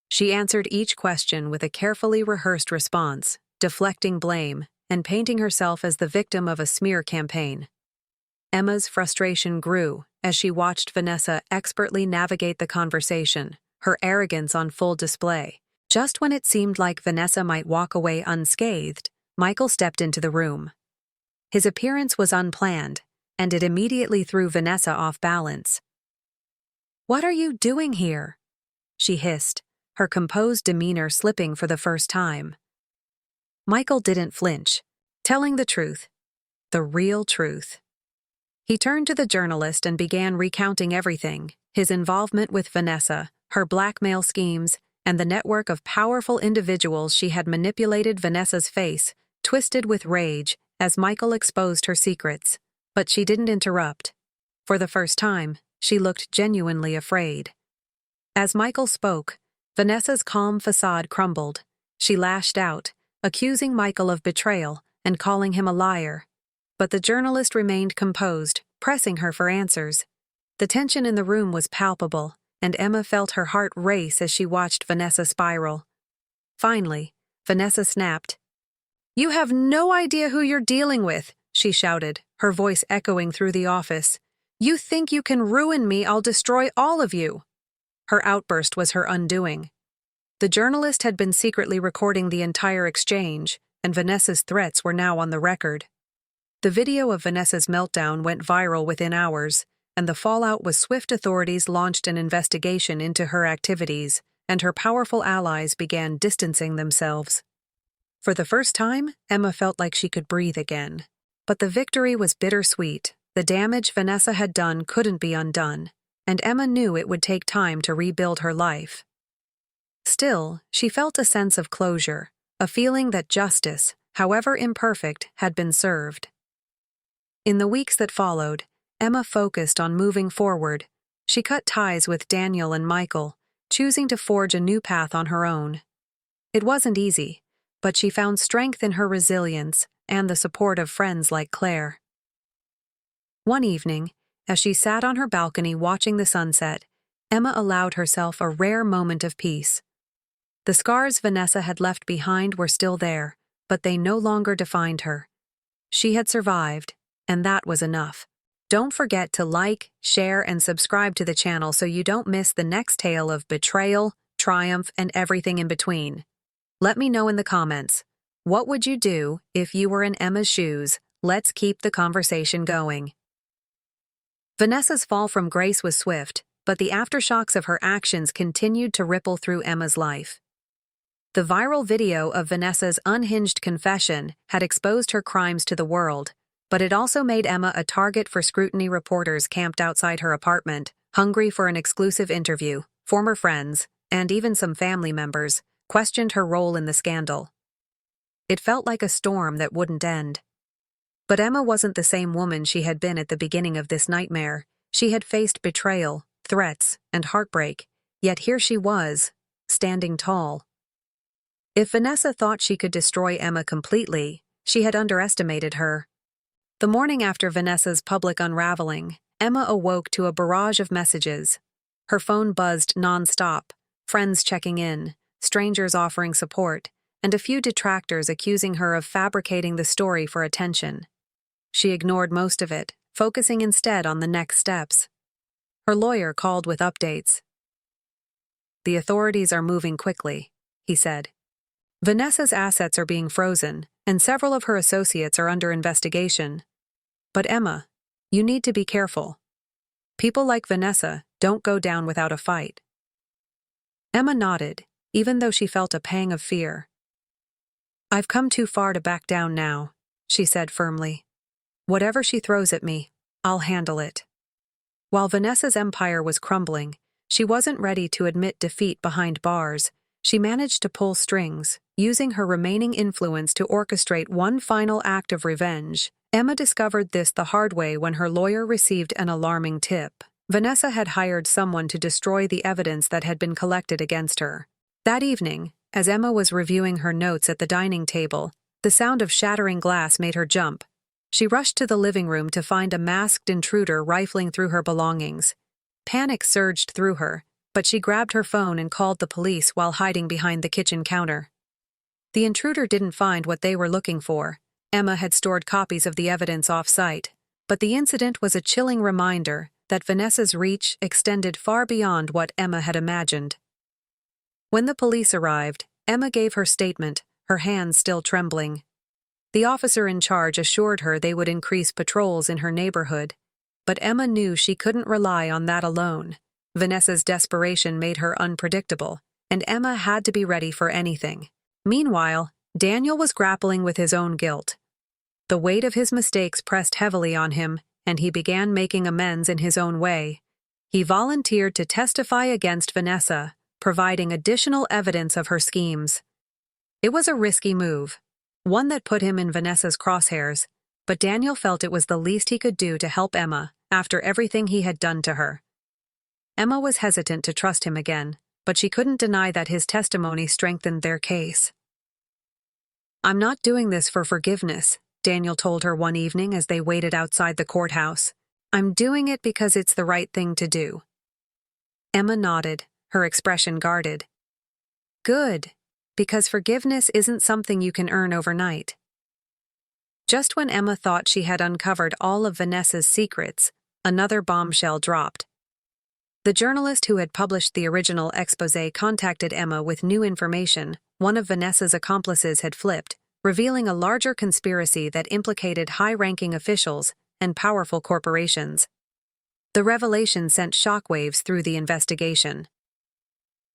She answered each question with a carefully rehearsed response, deflecting blame and painting herself as the victim of a smear campaign. Emma's frustration grew as she watched Vanessa expertly navigate the conversation, her arrogance on full display. Just when it seemed like Vanessa might walk away unscathed, Michael stepped into the room. His appearance was unplanned, and it immediately threw Vanessa off balance. "What are you doing here?" she hissed, her composed demeanor slipping for the first time. Michael didn't flinch, telling the truth, the real truth. He turned to the journalist and began recounting everything: his involvement with Vanessa, her blackmail schemes, and the network of powerful individuals she had manipulated. Vanessa's face twisted with rage as Michael exposed her secrets, but she didn't interrupt. For the first time, she looked genuinely afraid. As Michael spoke, Vanessa's calm facade crumbled. She lashed out, accusing Michael of betrayal and calling him a liar. But the journalist remained composed, pressing her for answers. The tension in the room was palpable, and Emma felt her heart race as she watched Vanessa spiral. Finally, Vanessa snapped. "You have no idea who you're dealing with," she shouted, her voice echoing through the office. "You think you can ruin me? I'll destroy all of you." Her outburst was her undoing. The journalist had been secretly recording the entire exchange, and Vanessa's threats were now on the record. The video of Vanessa's meltdown went viral within hours, and the fallout was swift. Authorities launched an investigation into her activities, and her powerful allies began distancing themselves. For the first time, Emma felt like she could breathe again. But the victory was bittersweet. The damage Vanessa had done couldn't be undone, and Emma knew it would take time to rebuild her life. Still, she felt a sense of closure, a feeling that justice, however imperfect, had been served. In the weeks that followed, Emma focused on moving forward. She cut ties with Daniel and Michael, choosing to forge a new path on her own. It wasn't easy, but she found strength in her resilience and the support of friends like Claire. One evening, as she sat on her balcony watching the sunset, Emma allowed herself a rare moment of peace. The scars Vanessa had left behind were still there, but they no longer defined her. She had survived, and that was enough. Don't forget to like, share, and subscribe to the channel so you don't miss the next tale of betrayal, triumph, and everything in between. Let me know in the comments. What would you do if you were in Emma's shoes? Let's keep the conversation going. Vanessa's fall from grace was swift, but the aftershocks of her actions continued to ripple through Emma's life. The viral video of Vanessa's unhinged confession had exposed her crimes to the world, but it also made Emma a target for scrutiny. Reporters camped outside her apartment, hungry for an exclusive interview. Former friends, and even some family members, questioned her role in the scandal. It felt like a storm that wouldn't end. But Emma wasn't the same woman she had been at the beginning of this nightmare. She had faced betrayal, threats, and heartbreak, yet here she was, standing tall. If Vanessa thought she could destroy Emma completely, she had underestimated her. The morning after Vanessa's public unraveling, Emma awoke to a barrage of messages. Her phone buzzed non-stop, friends checking in, strangers offering support, and a few detractors accusing her of fabricating the story for attention. She ignored most of it, focusing instead on the next steps. Her lawyer called with updates. "The authorities are moving quickly," he said. "Vanessa's assets are being frozen, and several of her associates are under investigation. But Emma, you need to be careful. People like Vanessa don't go down without a fight." Emma nodded, even though she felt a pang of fear. "I've come too far to back down now," she said firmly. "Whatever she throws at me, I'll handle it." While Vanessa's empire was crumbling, she wasn't ready to admit defeat behind bars. She managed to pull strings, using her remaining influence to orchestrate one final act of revenge. Emma discovered this the hard way when her lawyer received an alarming tip. Vanessa had hired someone to destroy the evidence that had been collected against her. That evening, as Emma was reviewing her notes at the dining table, the sound of shattering glass made her jump. She rushed to the living room to find a masked intruder rifling through her belongings. Panic surged through her, but she grabbed her phone and called the police while hiding behind the kitchen counter. The intruder didn't find what they were looking for. Emma had stored copies of the evidence off-site, but the incident was a chilling reminder that Vanessa's reach extended far beyond what Emma had imagined. When the police arrived, Emma gave her statement, her hands still trembling. The officer in charge assured her they would increase patrols in her neighborhood, but Emma knew she couldn't rely on that alone. Vanessa's desperation made her unpredictable, and Emma had to be ready for anything. Meanwhile, Daniel was grappling with his own guilt. The weight of his mistakes pressed heavily on him, and he began making amends in his own way. He volunteered to testify against Vanessa, providing additional evidence of her schemes. It was a risky move, one that put him in Vanessa's crosshairs, but Daniel felt it was the least he could do to help Emma after everything he had done to her. Emma was hesitant to trust him again, but she couldn't deny that his testimony strengthened their case. "I'm not doing this for forgiveness," Daniel told her one evening as they waited outside the courthouse. "I'm doing it because it's the right thing to do." Emma nodded, her expression guarded. "Good, because forgiveness isn't something you can earn overnight." Just when Emma thought she had uncovered all of Vanessa's secrets, another bombshell dropped. The journalist who had published the original exposé contacted Emma with new information. One of Vanessa's accomplices had flipped, revealing a larger conspiracy that implicated high-ranking officials and powerful corporations. The revelation sent shockwaves through the investigation.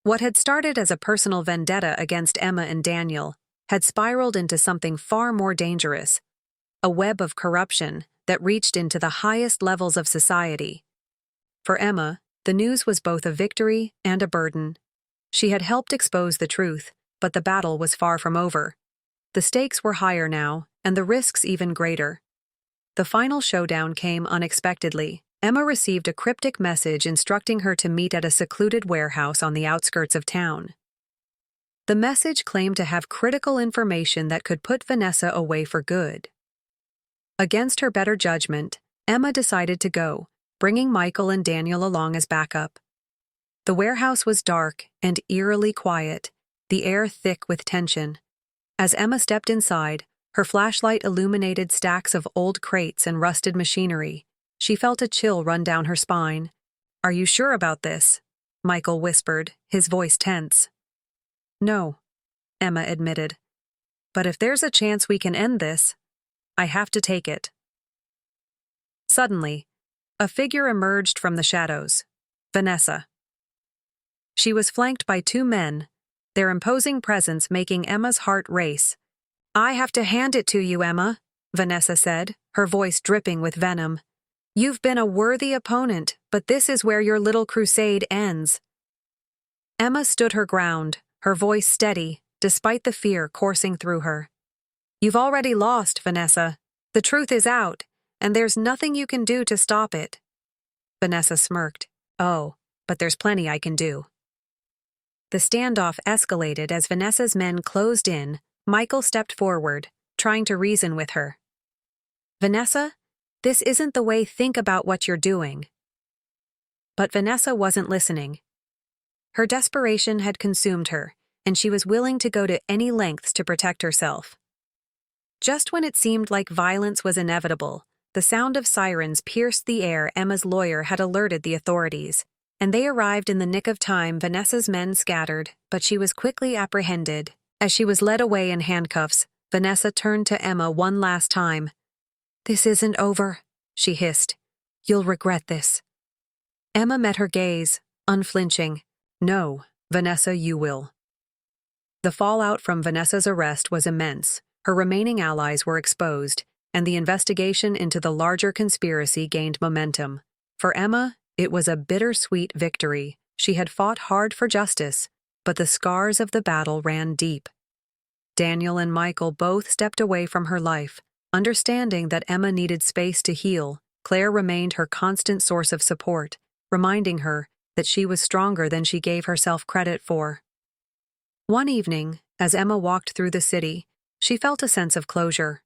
What had started as a personal vendetta against Emma and Daniel had spiraled into something far more dangerous, a web of corruption that reached into the highest levels of society. For Emma, the news was both a victory and a burden. She had helped expose the truth, but the battle was far from over. The stakes were higher now, and the risks even greater. The final showdown came unexpectedly. Emma received a cryptic message instructing her to meet at a secluded warehouse on the outskirts of town. The message claimed to have critical information that could put Vanessa away for good. Against her better judgment, Emma decided to go, bringing Michael and Daniel along as backup. The warehouse was dark and eerily quiet, the air thick with tension. As Emma stepped inside, her flashlight illuminated stacks of old crates and rusted machinery. She felt a chill run down her spine. "Are you sure about this?" Michael whispered, his voice tense. "No," Emma admitted. "But if there's a chance we can end this, I have to take it." Suddenly, a figure emerged from the shadows. Vanessa. She was flanked by two men, their imposing presence making Emma's heart race. "I have to hand it to you, Emma," Vanessa said, her voice dripping with venom. "You've been a worthy opponent, but this is where your little crusade ends." Emma stood her ground, her voice steady, despite the fear coursing through her. "You've already lost, Vanessa. The truth is out, and there's nothing you can do to stop it." Vanessa smirked. "Oh, but there's plenty I can do." The standoff escalated as Vanessa's men closed in. Michael stepped forward, trying to reason with her. "Vanessa, this isn't the way. Think about what you're doing." But Vanessa wasn't listening. Her desperation had consumed her, and she was willing to go to any lengths to protect herself. Just when it seemed like violence was inevitable, the sound of sirens pierced the air. Emma's lawyer had alerted the authorities, and they arrived in the nick of time. Vanessa's men scattered, but she was quickly apprehended. As she was led away in handcuffs, Vanessa turned to Emma one last time. "This isn't over," she hissed. "You'll regret this." Emma met her gaze, unflinching. "No, Vanessa, you will." The fallout from Vanessa's arrest was immense. Her remaining allies were exposed, and the investigation into the larger conspiracy gained momentum. For Emma, it was a bittersweet victory. She had fought hard for justice, but the scars of the battle ran deep. Daniel and Michael both stepped away from her life, understanding that Emma needed space to heal. Claire remained her constant source of support, reminding her that she was stronger than she gave herself credit for. One evening, as Emma walked through the city, she felt a sense of closure.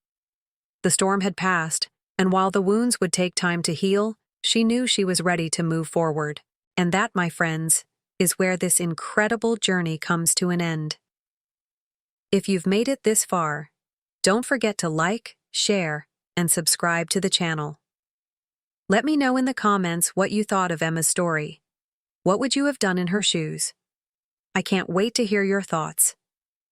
The storm had passed, and while the wounds would take time to heal, she knew she was ready to move forward. And that, my friends, is where this incredible journey comes to an end. If you've made it this far, don't forget to like, share, and subscribe to the channel. Let me know in the comments what you thought of Emma's story. What would you have done in her shoes? I can't wait to hear your thoughts.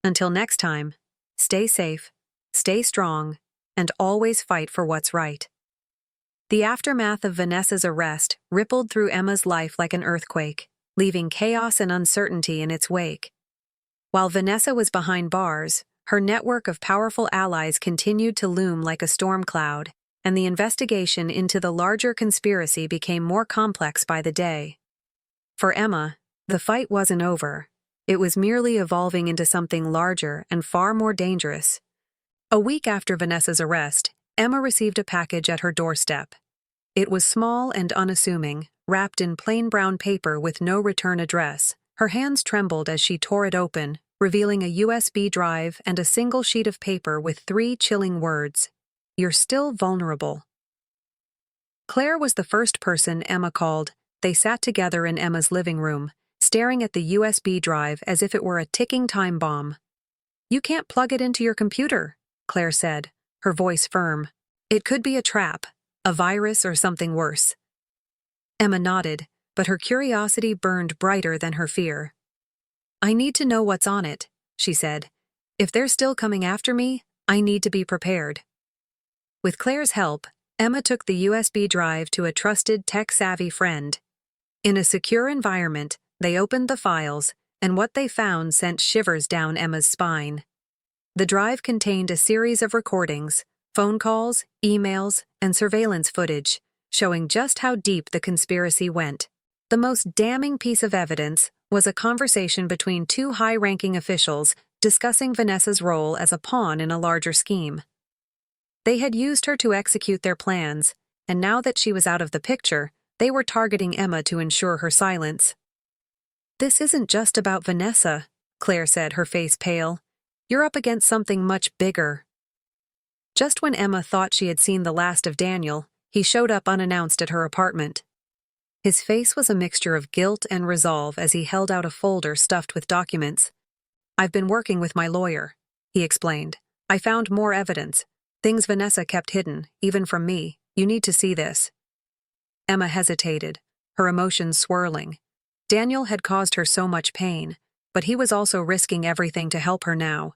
Until next time, stay safe, stay strong, and always fight for what's right. The aftermath of Vanessa's arrest rippled through Emma's life like an earthquake, leaving chaos and uncertainty in its wake. While Vanessa was behind bars, her network of powerful allies continued to loom like a storm cloud, and the investigation into the larger conspiracy became more complex by the day. For Emma, the fight wasn't over. It was merely evolving into something larger and far more dangerous. A week after Vanessa's arrest, Emma received a package at her doorstep. It was small and unassuming, wrapped in plain brown paper with no return address. Her hands trembled as she tore it open, revealing a USB drive and a single sheet of paper with 3 chilling words: "You're still vulnerable." Claire was the first person Emma called. They sat together in Emma's living room, staring at the USB drive as if it were a ticking time bomb. "You can't plug it into your computer," Claire said, her voice firm. "It could be a trap, a virus, or something worse." Emma nodded, but her curiosity burned brighter than her fear. "I need to know what's on it," she said. "If they're still coming after me, I need to be prepared. With Claire's help, Emma took the USB drive to a trusted tech-savvy friend. In a secure environment, they opened the files, and what they found sent shivers down Emma's spine. The drive contained a series of recordings, phone calls, emails, and surveillance footage, showing just how deep the conspiracy went. The most damning piece of evidence was a conversation between two high-ranking officials discussing Vanessa's role as a pawn in a larger scheme. They had used her to execute their plans, and now that she was out of the picture, they were targeting Emma to ensure her silence. "This isn't just about Vanessa," Claire said, her face pale. "You're up against something much bigger." Just when Emma thought she had seen the last of Daniel, he showed up unannounced at her apartment. His face was a mixture of guilt and resolve as he held out a folder stuffed with documents. "I've been working with my lawyer," he explained. "I found more evidence. Things Vanessa kept hidden, even from me. You need to see this." Emma hesitated, her emotions swirling. Daniel had caused her so much pain, but he was also risking everything to help her now.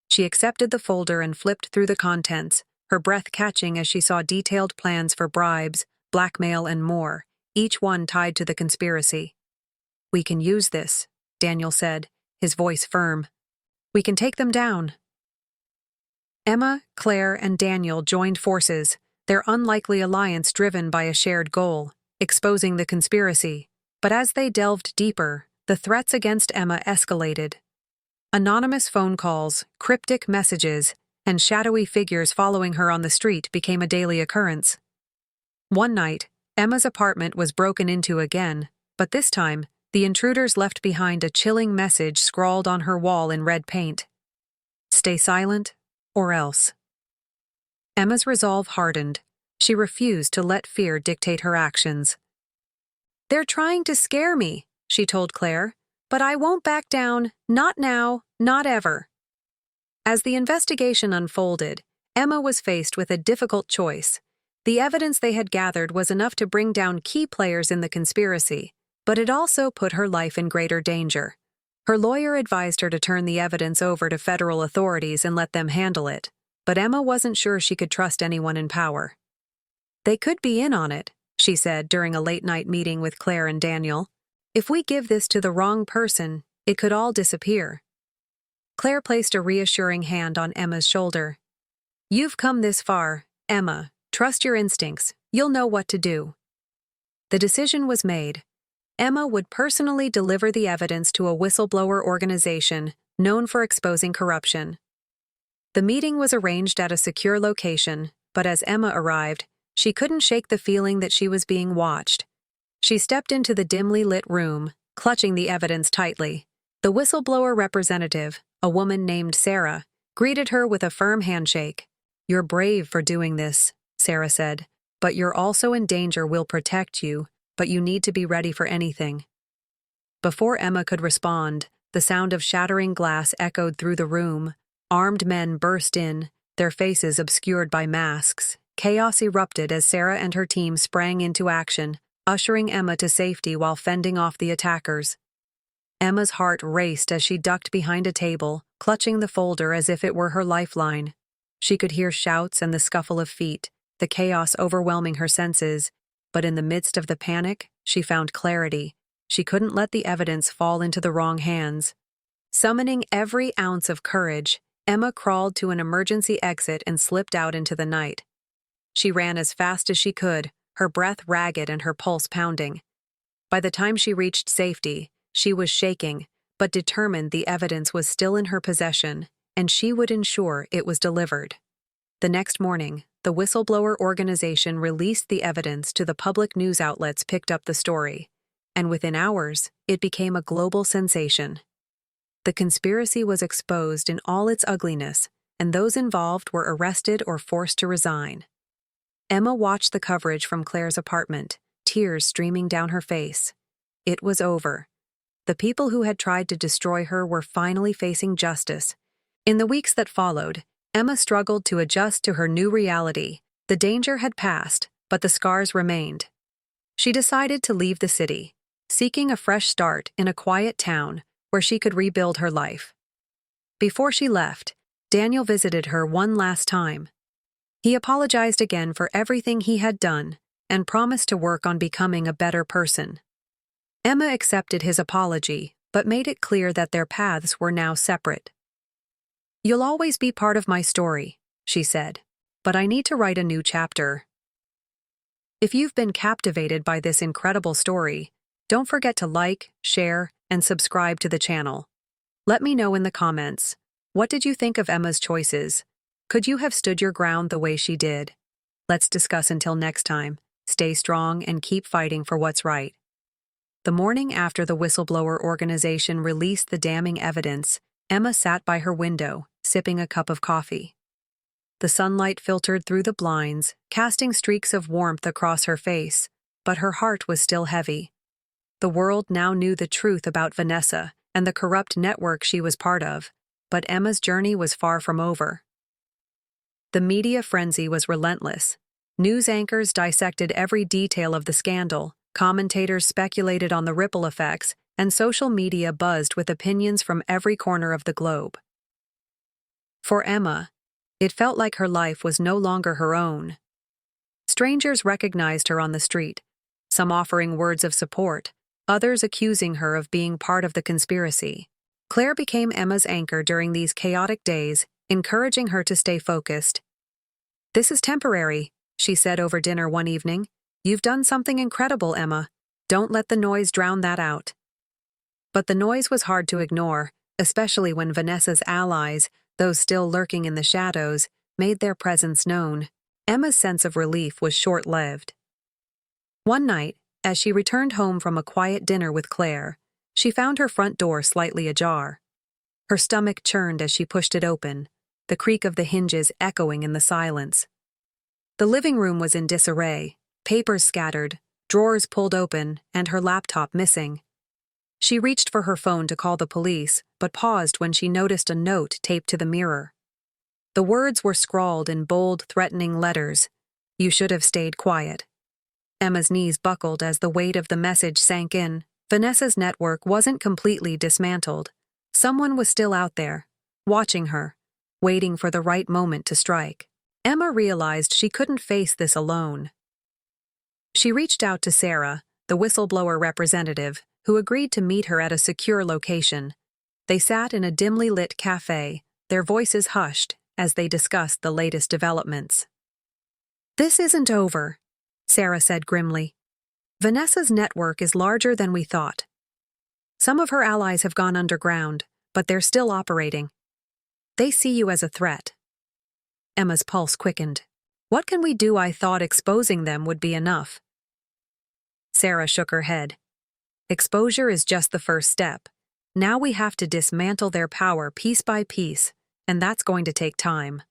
She accepted the folder and flipped through the contents, her breath catching as she saw detailed plans for bribes, blackmail, and more, each one tied to the conspiracy. "We can use this," Daniel said, his voice firm. "We can take them down." Emma, Claire, and Daniel joined forces, their unlikely alliance driven by a shared goal, exposing the conspiracy. But as they delved deeper, the threats against Emma escalated. Anonymous phone calls, cryptic messages, and shadowy figures following her on the street became a daily occurrence. One night, Emma's apartment was broken into again, but this time, the intruders left behind a chilling message scrawled on her wall in red paint. "Stay silent, or else." Emma's resolve hardened. She refused to let fear dictate her actions. "They're trying to scare me," she told Claire, "but I won't back down, not now, not ever." As the investigation unfolded, Emma was faced with a difficult choice. The evidence they had gathered was enough to bring down key players in the conspiracy, but it also put her life in greater danger. Her lawyer advised her to turn the evidence over to federal authorities and let them handle it, but Emma wasn't sure she could trust anyone in power. "They could be in on it," she said during a late-night meeting with Claire and Daniel. "If we give this to the wrong person, it could all disappear." Claire placed a reassuring hand on Emma's shoulder. "You've come this far, Emma. Trust your instincts. You'll know what to do." The decision was made. Emma would personally deliver the evidence to a whistleblower organization known for exposing corruption. The meeting was arranged at a secure location, but as Emma arrived, she couldn't shake the feeling that she was being watched. She stepped into the dimly lit room, clutching the evidence tightly. The whistleblower representative, a woman named Sarah, greeted her with a firm handshake. "You're brave for doing this," Sarah said, "but you're also in danger. We'll protect you, but you need to be ready for anything." Before Emma could respond, the sound of shattering glass echoed through the room. Armed men burst in, their faces obscured by masks. Chaos erupted as Sarah and her team sprang into action, ushering Emma to safety while fending off the attackers. Emma's heart raced as she ducked behind a table, clutching the folder as if it were her lifeline. She could hear shouts and the scuffle of feet, the chaos overwhelming her senses, but in the midst of the panic, she found clarity. She couldn't let the evidence fall into the wrong hands. Summoning every ounce of courage, Emma crawled to an emergency exit and slipped out into the night. She ran as fast as she could, her breath ragged and her pulse pounding. By the time she reached safety, she was shaking, but determined the evidence was still in her possession, and she would ensure it was delivered. The next morning, the whistleblower organization released the evidence to the public news outlets picked up the story, and within hours, it became a global sensation. The conspiracy was exposed in all its ugliness, and those involved were arrested or forced to resign. Emma watched the coverage from Claire's apartment, tears streaming down her face. It was over. The people who had tried to destroy her were finally facing justice. In the weeks that followed, Emma struggled to adjust to her new reality. The danger had passed, but the scars remained. She decided to leave the city, seeking a fresh start in a quiet town where she could rebuild her life. Before she left, Daniel visited her one last time. He apologized again for everything he had done and promised to work on becoming a better person. Emma accepted his apology, but made it clear that their paths were now separate. "You'll always be part of my story," she said, "but I need to write a new chapter." If you've been captivated by this incredible story, don't forget to like, share, and subscribe to the channel. Let me know in the comments, what did you think of Emma's choices? Could you have stood your ground the way she did? Let's discuss until next time. Stay strong and keep fighting for what's right. The morning after the whistleblower organization released the damning evidence, Emma sat by her window, sipping a cup of coffee. The sunlight filtered through the blinds, casting streaks of warmth across her face, but her heart was still heavy. The world now knew the truth about Vanessa and the corrupt network she was part of, but Emma's journey was far from over. The media frenzy was relentless. News anchors dissected every detail of the scandal, commentators speculated on the ripple effects, and social media buzzed with opinions from every corner of the globe. For Emma, it felt like her life was no longer her own. Strangers recognized her on the street, some offering words of support, others accusing her of being part of the conspiracy. Claire became Emma's anchor during these chaotic days, encouraging her to stay focused. "This is temporary," she said over dinner one evening. "You've done something incredible, Emma. Don't let the noise drown that out." But the noise was hard to ignore, especially when Vanessa's allies, those still lurking in the shadows, made their presence known. Emma's sense of relief was short-lived. One night, as she returned home from a quiet dinner with Claire, she found her front door slightly ajar. Her stomach churned as she pushed it open, the creak of the hinges echoing in the silence. The living room was in disarray, papers scattered, drawers pulled open, and her laptop missing. She reached for her phone to call the police, but paused when she noticed a note taped to the mirror. The words were scrawled in bold, threatening letters. "You should have stayed quiet." Emma's knees buckled as the weight of the message sank in. Vanessa's network wasn't completely dismantled. Someone was still out there, watching her, waiting for the right moment to strike. Emma realized she couldn't face this alone. She reached out to Sarah, the whistleblower representative, who agreed to meet her at a secure location. They sat in a dimly lit cafe, their voices hushed as they discussed the latest developments. "This isn't over," Sarah said grimly. "Vanessa's network is larger than we thought. Some of her allies have gone underground, but they're still operating. They see you as a threat." Emma's pulse quickened. "What can we do? I thought exposing them would be enough." Sarah shook her head. "Exposure is just the first step. Now we have to dismantle their power piece by piece, and that's going to take time."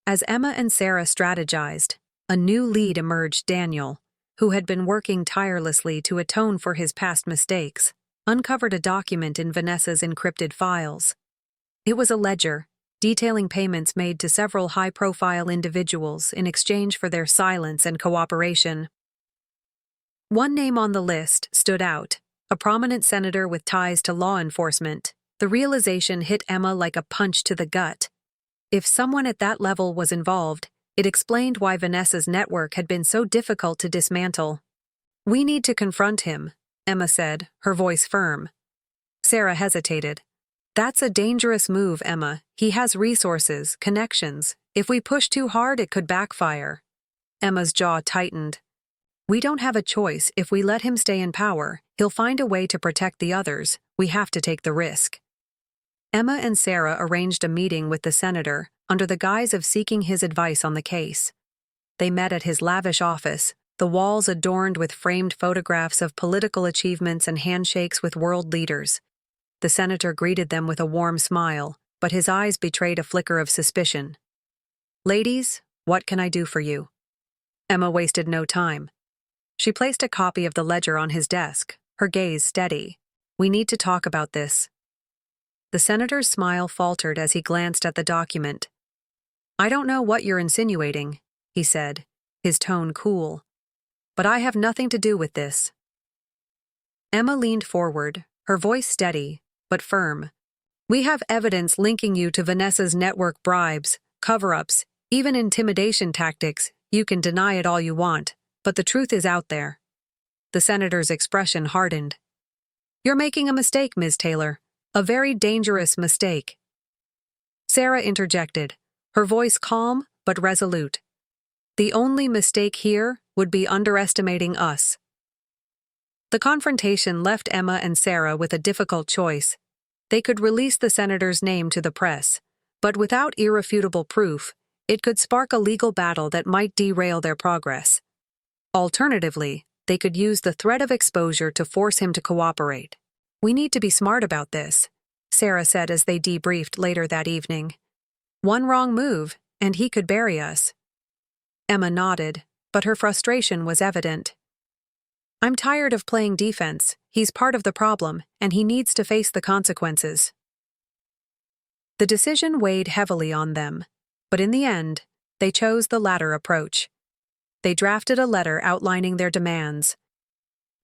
As Emma and Sarah strategized, a new lead emerged. Daniel, who had been working tirelessly to atone for his past mistakes, uncovered a document in Vanessa's encrypted files. It was a ledger, detailing payments made to several high-profile individuals in exchange for their silence and cooperation. One name on the list stood out, a prominent senator with ties to law enforcement. The realization hit Emma like a punch to the gut. If someone at that level was involved, it explained why Vanessa's network had been so difficult to dismantle. "We need to confront him," Emma said, her voice firm. Sarah hesitated. "That's a dangerous move, Emma. He has resources, connections. If we push too hard, it could backfire." Emma's jaw tightened. "We don't have a choice. If we let him stay in power, he'll find a way to protect the others. We have to take the risk." Emma and Sarah arranged a meeting with the senator under the guise of seeking his advice on the case. They met at his lavish office, the walls adorned with framed photographs of political achievements and handshakes with world leaders. The senator greeted them with a warm smile, but his eyes betrayed a flicker of suspicion. "Ladies, what can I do for you?" Emma wasted no time. She placed a copy of the ledger on his desk, her gaze steady. "We need to talk about this." The senator's smile faltered as he glanced at the document. "I don't know what you're insinuating," he said, his tone cool. "But I have nothing to do with this." Emma leaned forward, her voice steady, but firm. We have evidence linking you to Vanessa's network bribes, cover-ups, even intimidation tactics. You can deny it all you want, but the truth is out there." The senator's expression hardened. "You're making a mistake, Ms. Taylor. A very dangerous mistake." Sarah interjected, her voice calm but resolute. "The only mistake here would be underestimating us." The confrontation left Emma and Sarah with a difficult choice. They could release the senator's name to the press, but without irrefutable proof, it could spark a legal battle that might derail their progress. Alternatively, they could use the threat of exposure to force him to cooperate. "We need to be smart about this," Sarah said as they debriefed later that evening. "One wrong move, and he could bury us." Emma nodded, but her frustration was evident. "I'm tired of playing defense. He's part of the problem, and he needs to face the consequences." The decision weighed heavily on them, but in the end, they chose the latter approach. They drafted a letter outlining their demands.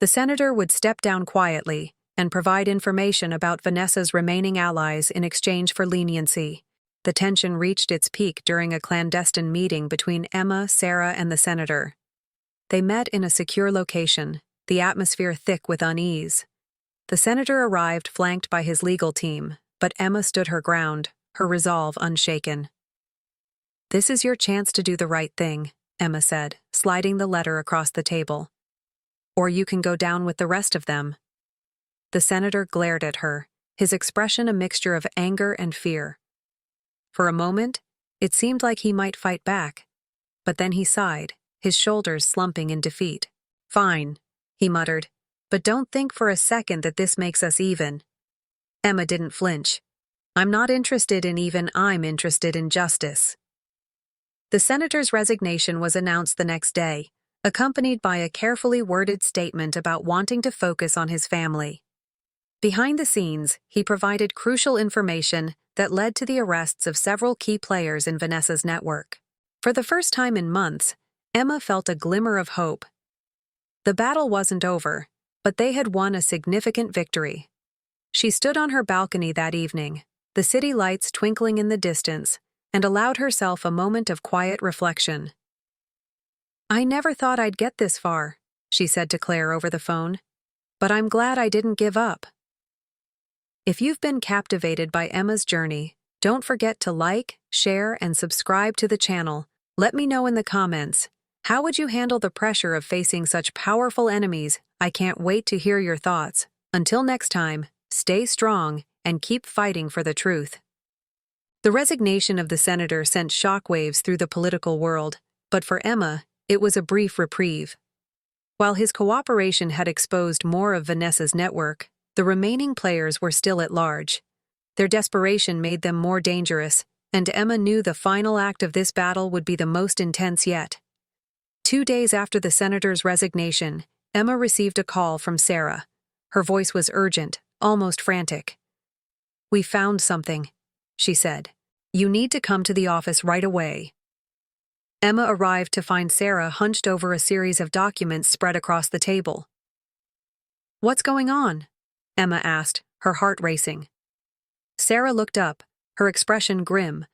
The senator would step down quietly and provide information about Vanessa's remaining allies in exchange for leniency. The tension reached its peak during a clandestine meeting between Emma, Sarah, and the senator. They met in a secure location, the atmosphere thick with unease. The senator arrived flanked by his legal team, but Emma stood her ground, her resolve unshaken. "This is your chance to do the right thing," Emma said, sliding the letter across the table. "Or you can go down with the rest of them." The senator glared at her, his expression a mixture of anger and fear. For a moment, it seemed like he might fight back, but then he sighed, his shoulders slumping in defeat. "Fine," he muttered, "but don't think for a second that this makes us even." Emma didn't flinch. "I'm not interested in even, I'm interested in justice." The senator's resignation was announced the next day, accompanied by a carefully worded statement about wanting to focus on his family. Behind the scenes, he provided crucial information that led to the arrests of several key players in Vanessa's network. For the first time in months, Emma felt a glimmer of hope. The battle wasn't over, but they had won a significant victory. She stood on her balcony that evening, the city lights twinkling in the distance, and allowed herself a moment of quiet reflection. "I never thought I'd get this far," she said to Claire over the phone, "but I'm glad I didn't give up." If you've been captivated by Emma's journey, don't forget to like, share, and subscribe to the channel. Let me know in the comments, how would you handle the pressure of facing such powerful enemies? I can't wait to hear your thoughts. Until next time, stay strong and keep fighting for the truth. The resignation of the senator sent shockwaves through the political world, but for Emma, it was a brief reprieve. While his cooperation had exposed more of Vanessa's network, the remaining players were still at large. Their desperation made them more dangerous, and Emma knew the final act of this battle would be the most intense yet. 2 days after the senator's resignation, Emma received a call from Sarah. Her voice was urgent, almost frantic. "We found something," she said. "You need to come to the office right away." Emma arrived to find Sarah hunched over a series of documents spread across the table. "What's going on?" Emma asked, her heart racing. Sarah looked up, her expression grim.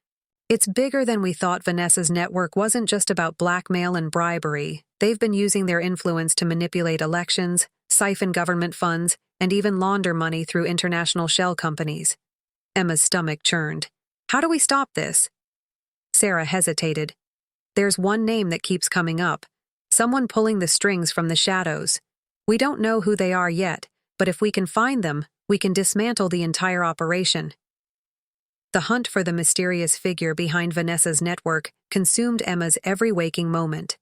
"It's bigger than we thought. Vanessa's network wasn't just about blackmail and bribery. They've been using their influence to manipulate elections, siphon government funds, and even launder money through international shell companies." Emma's stomach churned. "How do we stop this?" Sarah hesitated. "There's one name that keeps coming up. Someone pulling the strings from the shadows. We don't know who they are yet, but if we can find them, we can dismantle the entire operation." The hunt for the mysterious figure behind Vanessa's network consumed Emma's every waking moment.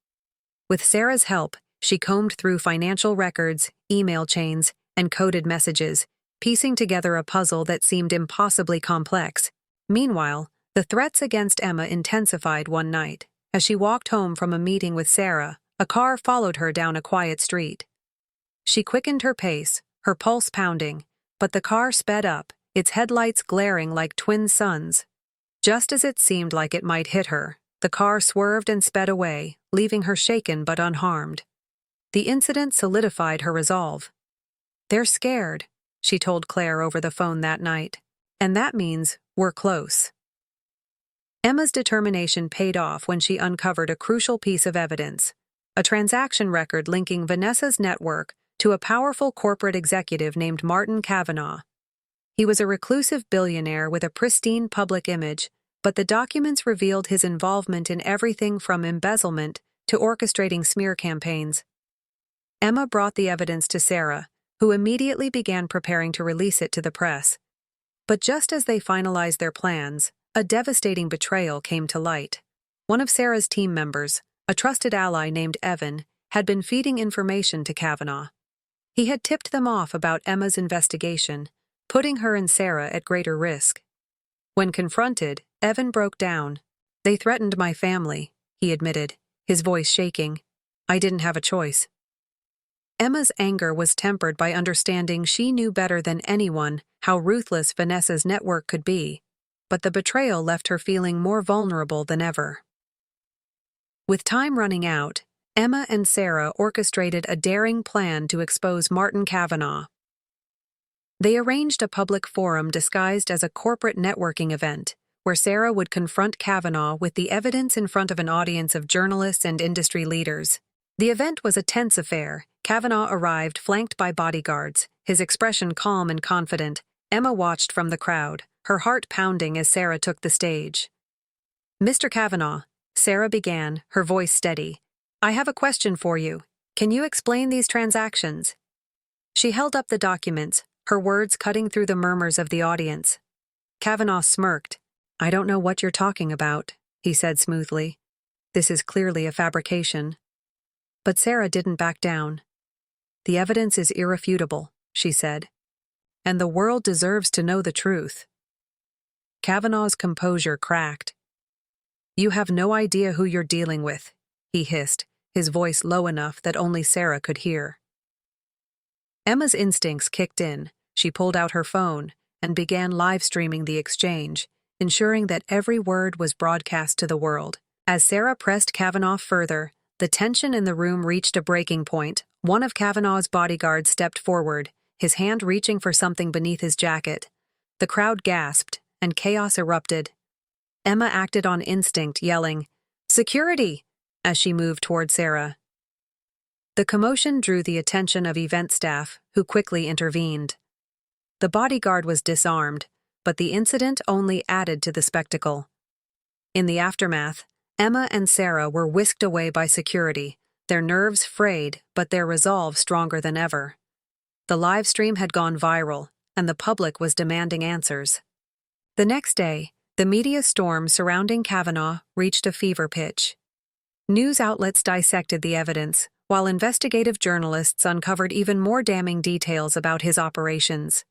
With Sarah's help, she combed through financial records, email chains, and coded messages, piecing together a puzzle that seemed impossibly complex. Meanwhile, the threats against Emma intensified one night. As she walked home from a meeting with Sarah, a car followed her down a quiet street. She quickened her pace, her pulse pounding, but the car sped up, its headlights glaring like twin suns. Just as it seemed like it might hit her, the car swerved and sped away, leaving her shaken but unharmed. The incident solidified her resolve. "They're scared," she told Claire over the phone that night. And that means we're close. Emma's determination paid off when she uncovered a crucial piece of evidence, a transaction record linking Vanessa's network to a powerful corporate executive named Martin Kavanaugh. He was a reclusive billionaire with a pristine public image, but the documents revealed his involvement in everything from embezzlement to orchestrating smear campaigns. Emma brought the evidence to Sarah, who immediately began preparing to release it to the press. But just as they finalized their plans, a devastating betrayal came to light. One of Sarah's team members, a trusted ally named Evan, had been feeding information to Kavanaugh. He had tipped them off about Emma's investigation, putting her and Sarah at greater risk. When confronted, Evan broke down. "They threatened my family," he admitted, his voice shaking. "I didn't have a choice." Emma's anger was tempered by understanding she knew better than anyone how ruthless Vanessa's network could be, but the betrayal left her feeling more vulnerable than ever. With time running out, Emma and Sarah orchestrated a daring plan to expose Martin Kavanaugh. They arranged a public forum disguised as a corporate networking event, where Sarah would confront Kavanaugh with the evidence in front of an audience of journalists and industry leaders. The event was a tense affair. Kavanaugh arrived flanked by bodyguards, his expression calm and confident. Emma watched from the crowd, her heart pounding as Sarah took the stage. "Mr. Kavanaugh," Sarah began, her voice steady, "I have a question for you. Can you explain these transactions?" She held up the documents, her words cutting through the murmurs of the audience. Kavanaugh smirked. "I don't know what you're talking about," he said smoothly. "This is clearly a fabrication." But Sarah didn't back down. "The evidence is irrefutable," she said. "And the world deserves to know the truth." Kavanaugh's composure cracked. "You have no idea who you're dealing with," he hissed, his voice low enough that only Sarah could hear. Emma's instincts kicked in. She pulled out her phone and began live-streaming the exchange, ensuring that every word was broadcast to the world. As Sarah pressed Kavanaugh further, the tension in the room reached a breaking point. One of Kavanaugh's bodyguards stepped forward, his hand reaching for something beneath his jacket. The crowd gasped, and chaos erupted. Emma acted on instinct, yelling, "Security!" as she moved toward Sarah. The commotion drew the attention of event staff, who quickly intervened. The bodyguard was disarmed, but the incident only added to the spectacle. In the aftermath, Emma and Sarah were whisked away by security, their nerves frayed but their resolve stronger than ever. The live stream had gone viral, and the public was demanding answers. The next day, the media storm surrounding Kavanaugh reached a fever pitch. News outlets dissected the evidence, while investigative journalists uncovered even more damning details about his operations.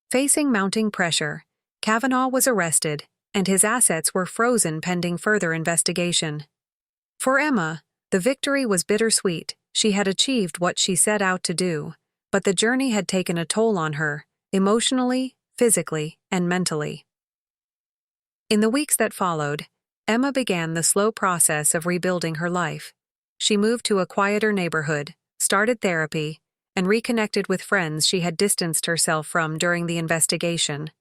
Facing mounting pressure, Kavanaugh was arrested, and his assets were frozen pending further investigation. For Emma, the victory was bittersweet. She had achieved what she set out to do, but the journey had taken a toll on her, emotionally, physically, and mentally. In the weeks that followed, Emma began the slow process of rebuilding her life. She moved to a quieter neighborhood, started therapy, and reconnected with friends she had distanced herself from during the investigation.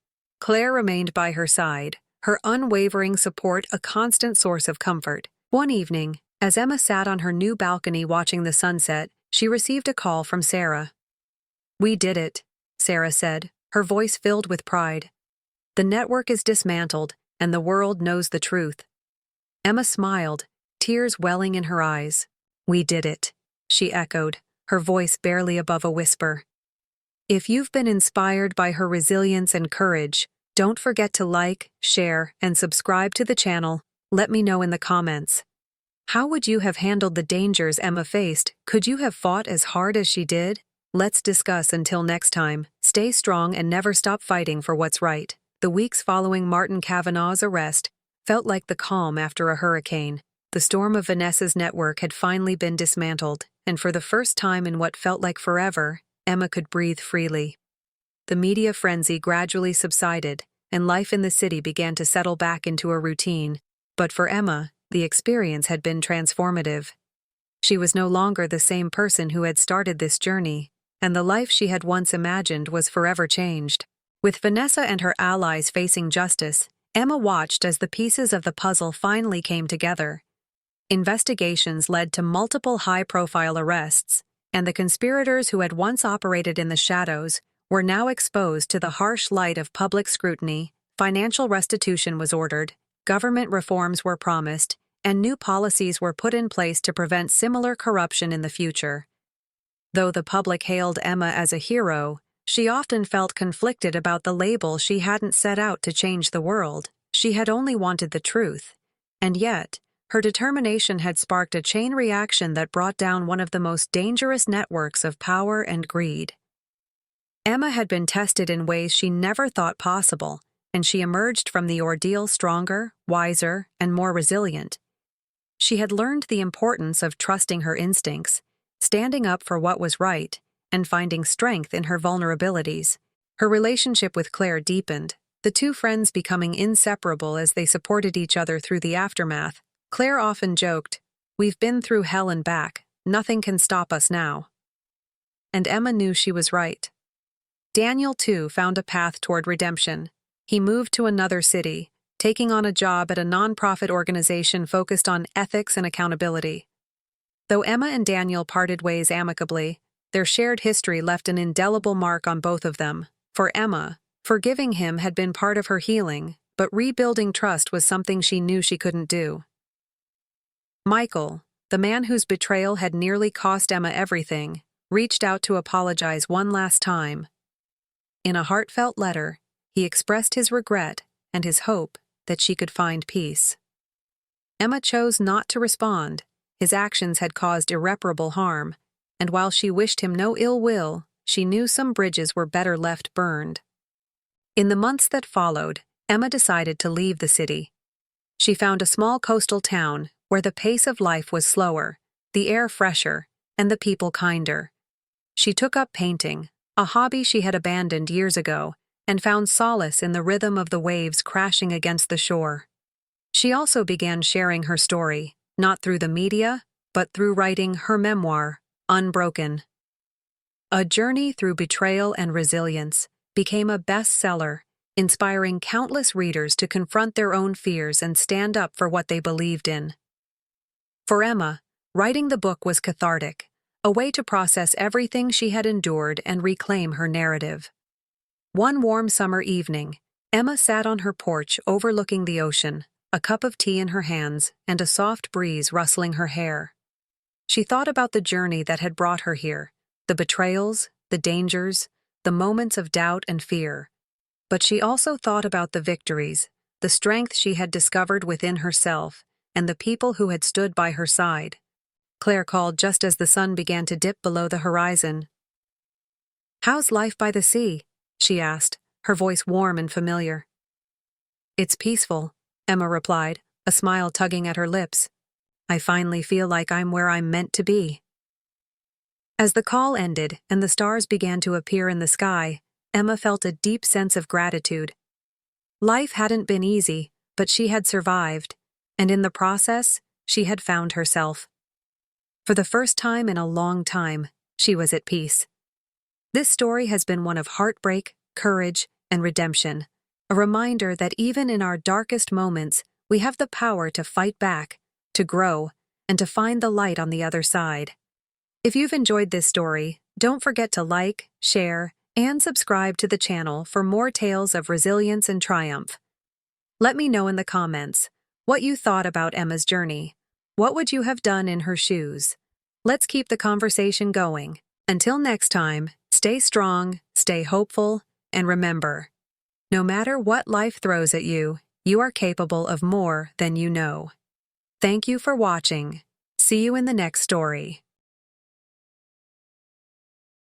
Claire remained by her side, her unwavering support a constant source of comfort. One evening, as Emma sat on her new balcony watching the sunset, she received a call from Sarah. "We did it," Sarah said, her voice filled with pride. "The network is dismantled, and the world knows the truth." Emma smiled, tears welling in her eyes. "We did it," she echoed, her voice barely above a whisper. If you've been inspired by her resilience and courage, don't forget to like, share, and subscribe to the channel. Let me know in the comments. How would you have handled the dangers Emma faced? Could you have fought as hard as she did? Let's discuss. Until next time, stay strong and never stop fighting for what's right. The weeks following Martin Kavanaugh's arrest felt like the calm after a hurricane. The storm of Vanessa's network had finally been dismantled, and for the first time in what felt like forever, Emma could breathe freely. The media frenzy gradually subsided, and life in the city began to settle back into a routine. But for Emma, the experience had been transformative. She was no longer the same person who had started this journey, and the life she had once imagined was forever changed. With Vanessa and her allies facing justice, Emma watched as the pieces of the puzzle finally came together. Investigations led to multiple high-profile arrests, and the conspirators who had once operated in the shadows were now exposed to the harsh light of public scrutiny. Financial restitution was ordered, government reforms were promised, and new policies were put in place to prevent similar corruption in the future. Though the public hailed Emma as a hero, she often felt conflicted about the label. She hadn't set out to change the world, she had only wanted the truth. And yet, her determination had sparked a chain reaction that brought down one of the most dangerous networks of power and greed. Emma had been tested in ways she never thought possible, and she emerged from the ordeal stronger, wiser, and more resilient. She had learned the importance of trusting her instincts, standing up for what was right, and finding strength in her vulnerabilities. Her relationship with Claire deepened, the two friends becoming inseparable as they supported each other through the aftermath. Claire often joked, "We've been through hell and back, nothing can stop us now." And Emma knew she was right. Daniel, too, found a path toward redemption. He moved to another city, taking on a job at a nonprofit organization focused on ethics and accountability. Though Emma and Daniel parted ways amicably, their shared history left an indelible mark on both of them. For Emma, forgiving him had been part of her healing, but rebuilding trust was something she knew she couldn't do. Michael, the man whose betrayal had nearly cost Emma everything, reached out to apologize one last time. In a heartfelt letter, he expressed his regret and his hope that she could find peace. Emma chose not to respond. His actions had caused irreparable harm, and while she wished him no ill will, she knew some bridges were better left burned. In the months that followed, Emma decided to leave the city. She found a small coastal town where the pace of life was slower, the air fresher, and the people kinder. She took up painting, a hobby she had abandoned years ago, and found solace in the rhythm of the waves crashing against the shore. She also began sharing her story, not through the media, but through writing her memoir, Unbroken. A Journey Through Betrayal and Resilience became a bestseller, inspiring countless readers to confront their own fears and stand up for what they believed in. For Emma, writing the book was cathartic, a way to process everything she had endured and reclaim her narrative. One warm summer evening, Emma sat on her porch overlooking the ocean, a cup of tea in her hands and a soft breeze rustling her hair. She thought about the journey that had brought her here, the betrayals, the dangers, the moments of doubt and fear. But she also thought about the victories, the strength she had discovered within herself, and the people who had stood by her side. Claire called just as the sun began to dip below the horizon. "How's life by the sea?" she asked, her voice warm and familiar. "It's peaceful," Emma replied, a smile tugging at her lips. "I finally feel like I'm where I'm meant to be." As the call ended and the stars began to appear in the sky, Emma felt a deep sense of gratitude. Life hadn't been easy, but she had survived, and in the process, she had found herself. For the first time in a long time, she was at peace. This story has been one of heartbreak, courage, and redemption, a reminder that even in our darkest moments, we have the power to fight back, to grow, and to find the light on the other side. If you've enjoyed this story, don't forget to like, share, and subscribe to the channel for more tales of resilience and triumph. Let me know in the comments what you thought about Emma's journey. What would you have done in her shoes? Let's keep the conversation going. Until next time, stay strong, stay hopeful, and remember, no matter what life throws at you, you are capable of more than you know. Thank you for watching. See you in the next story.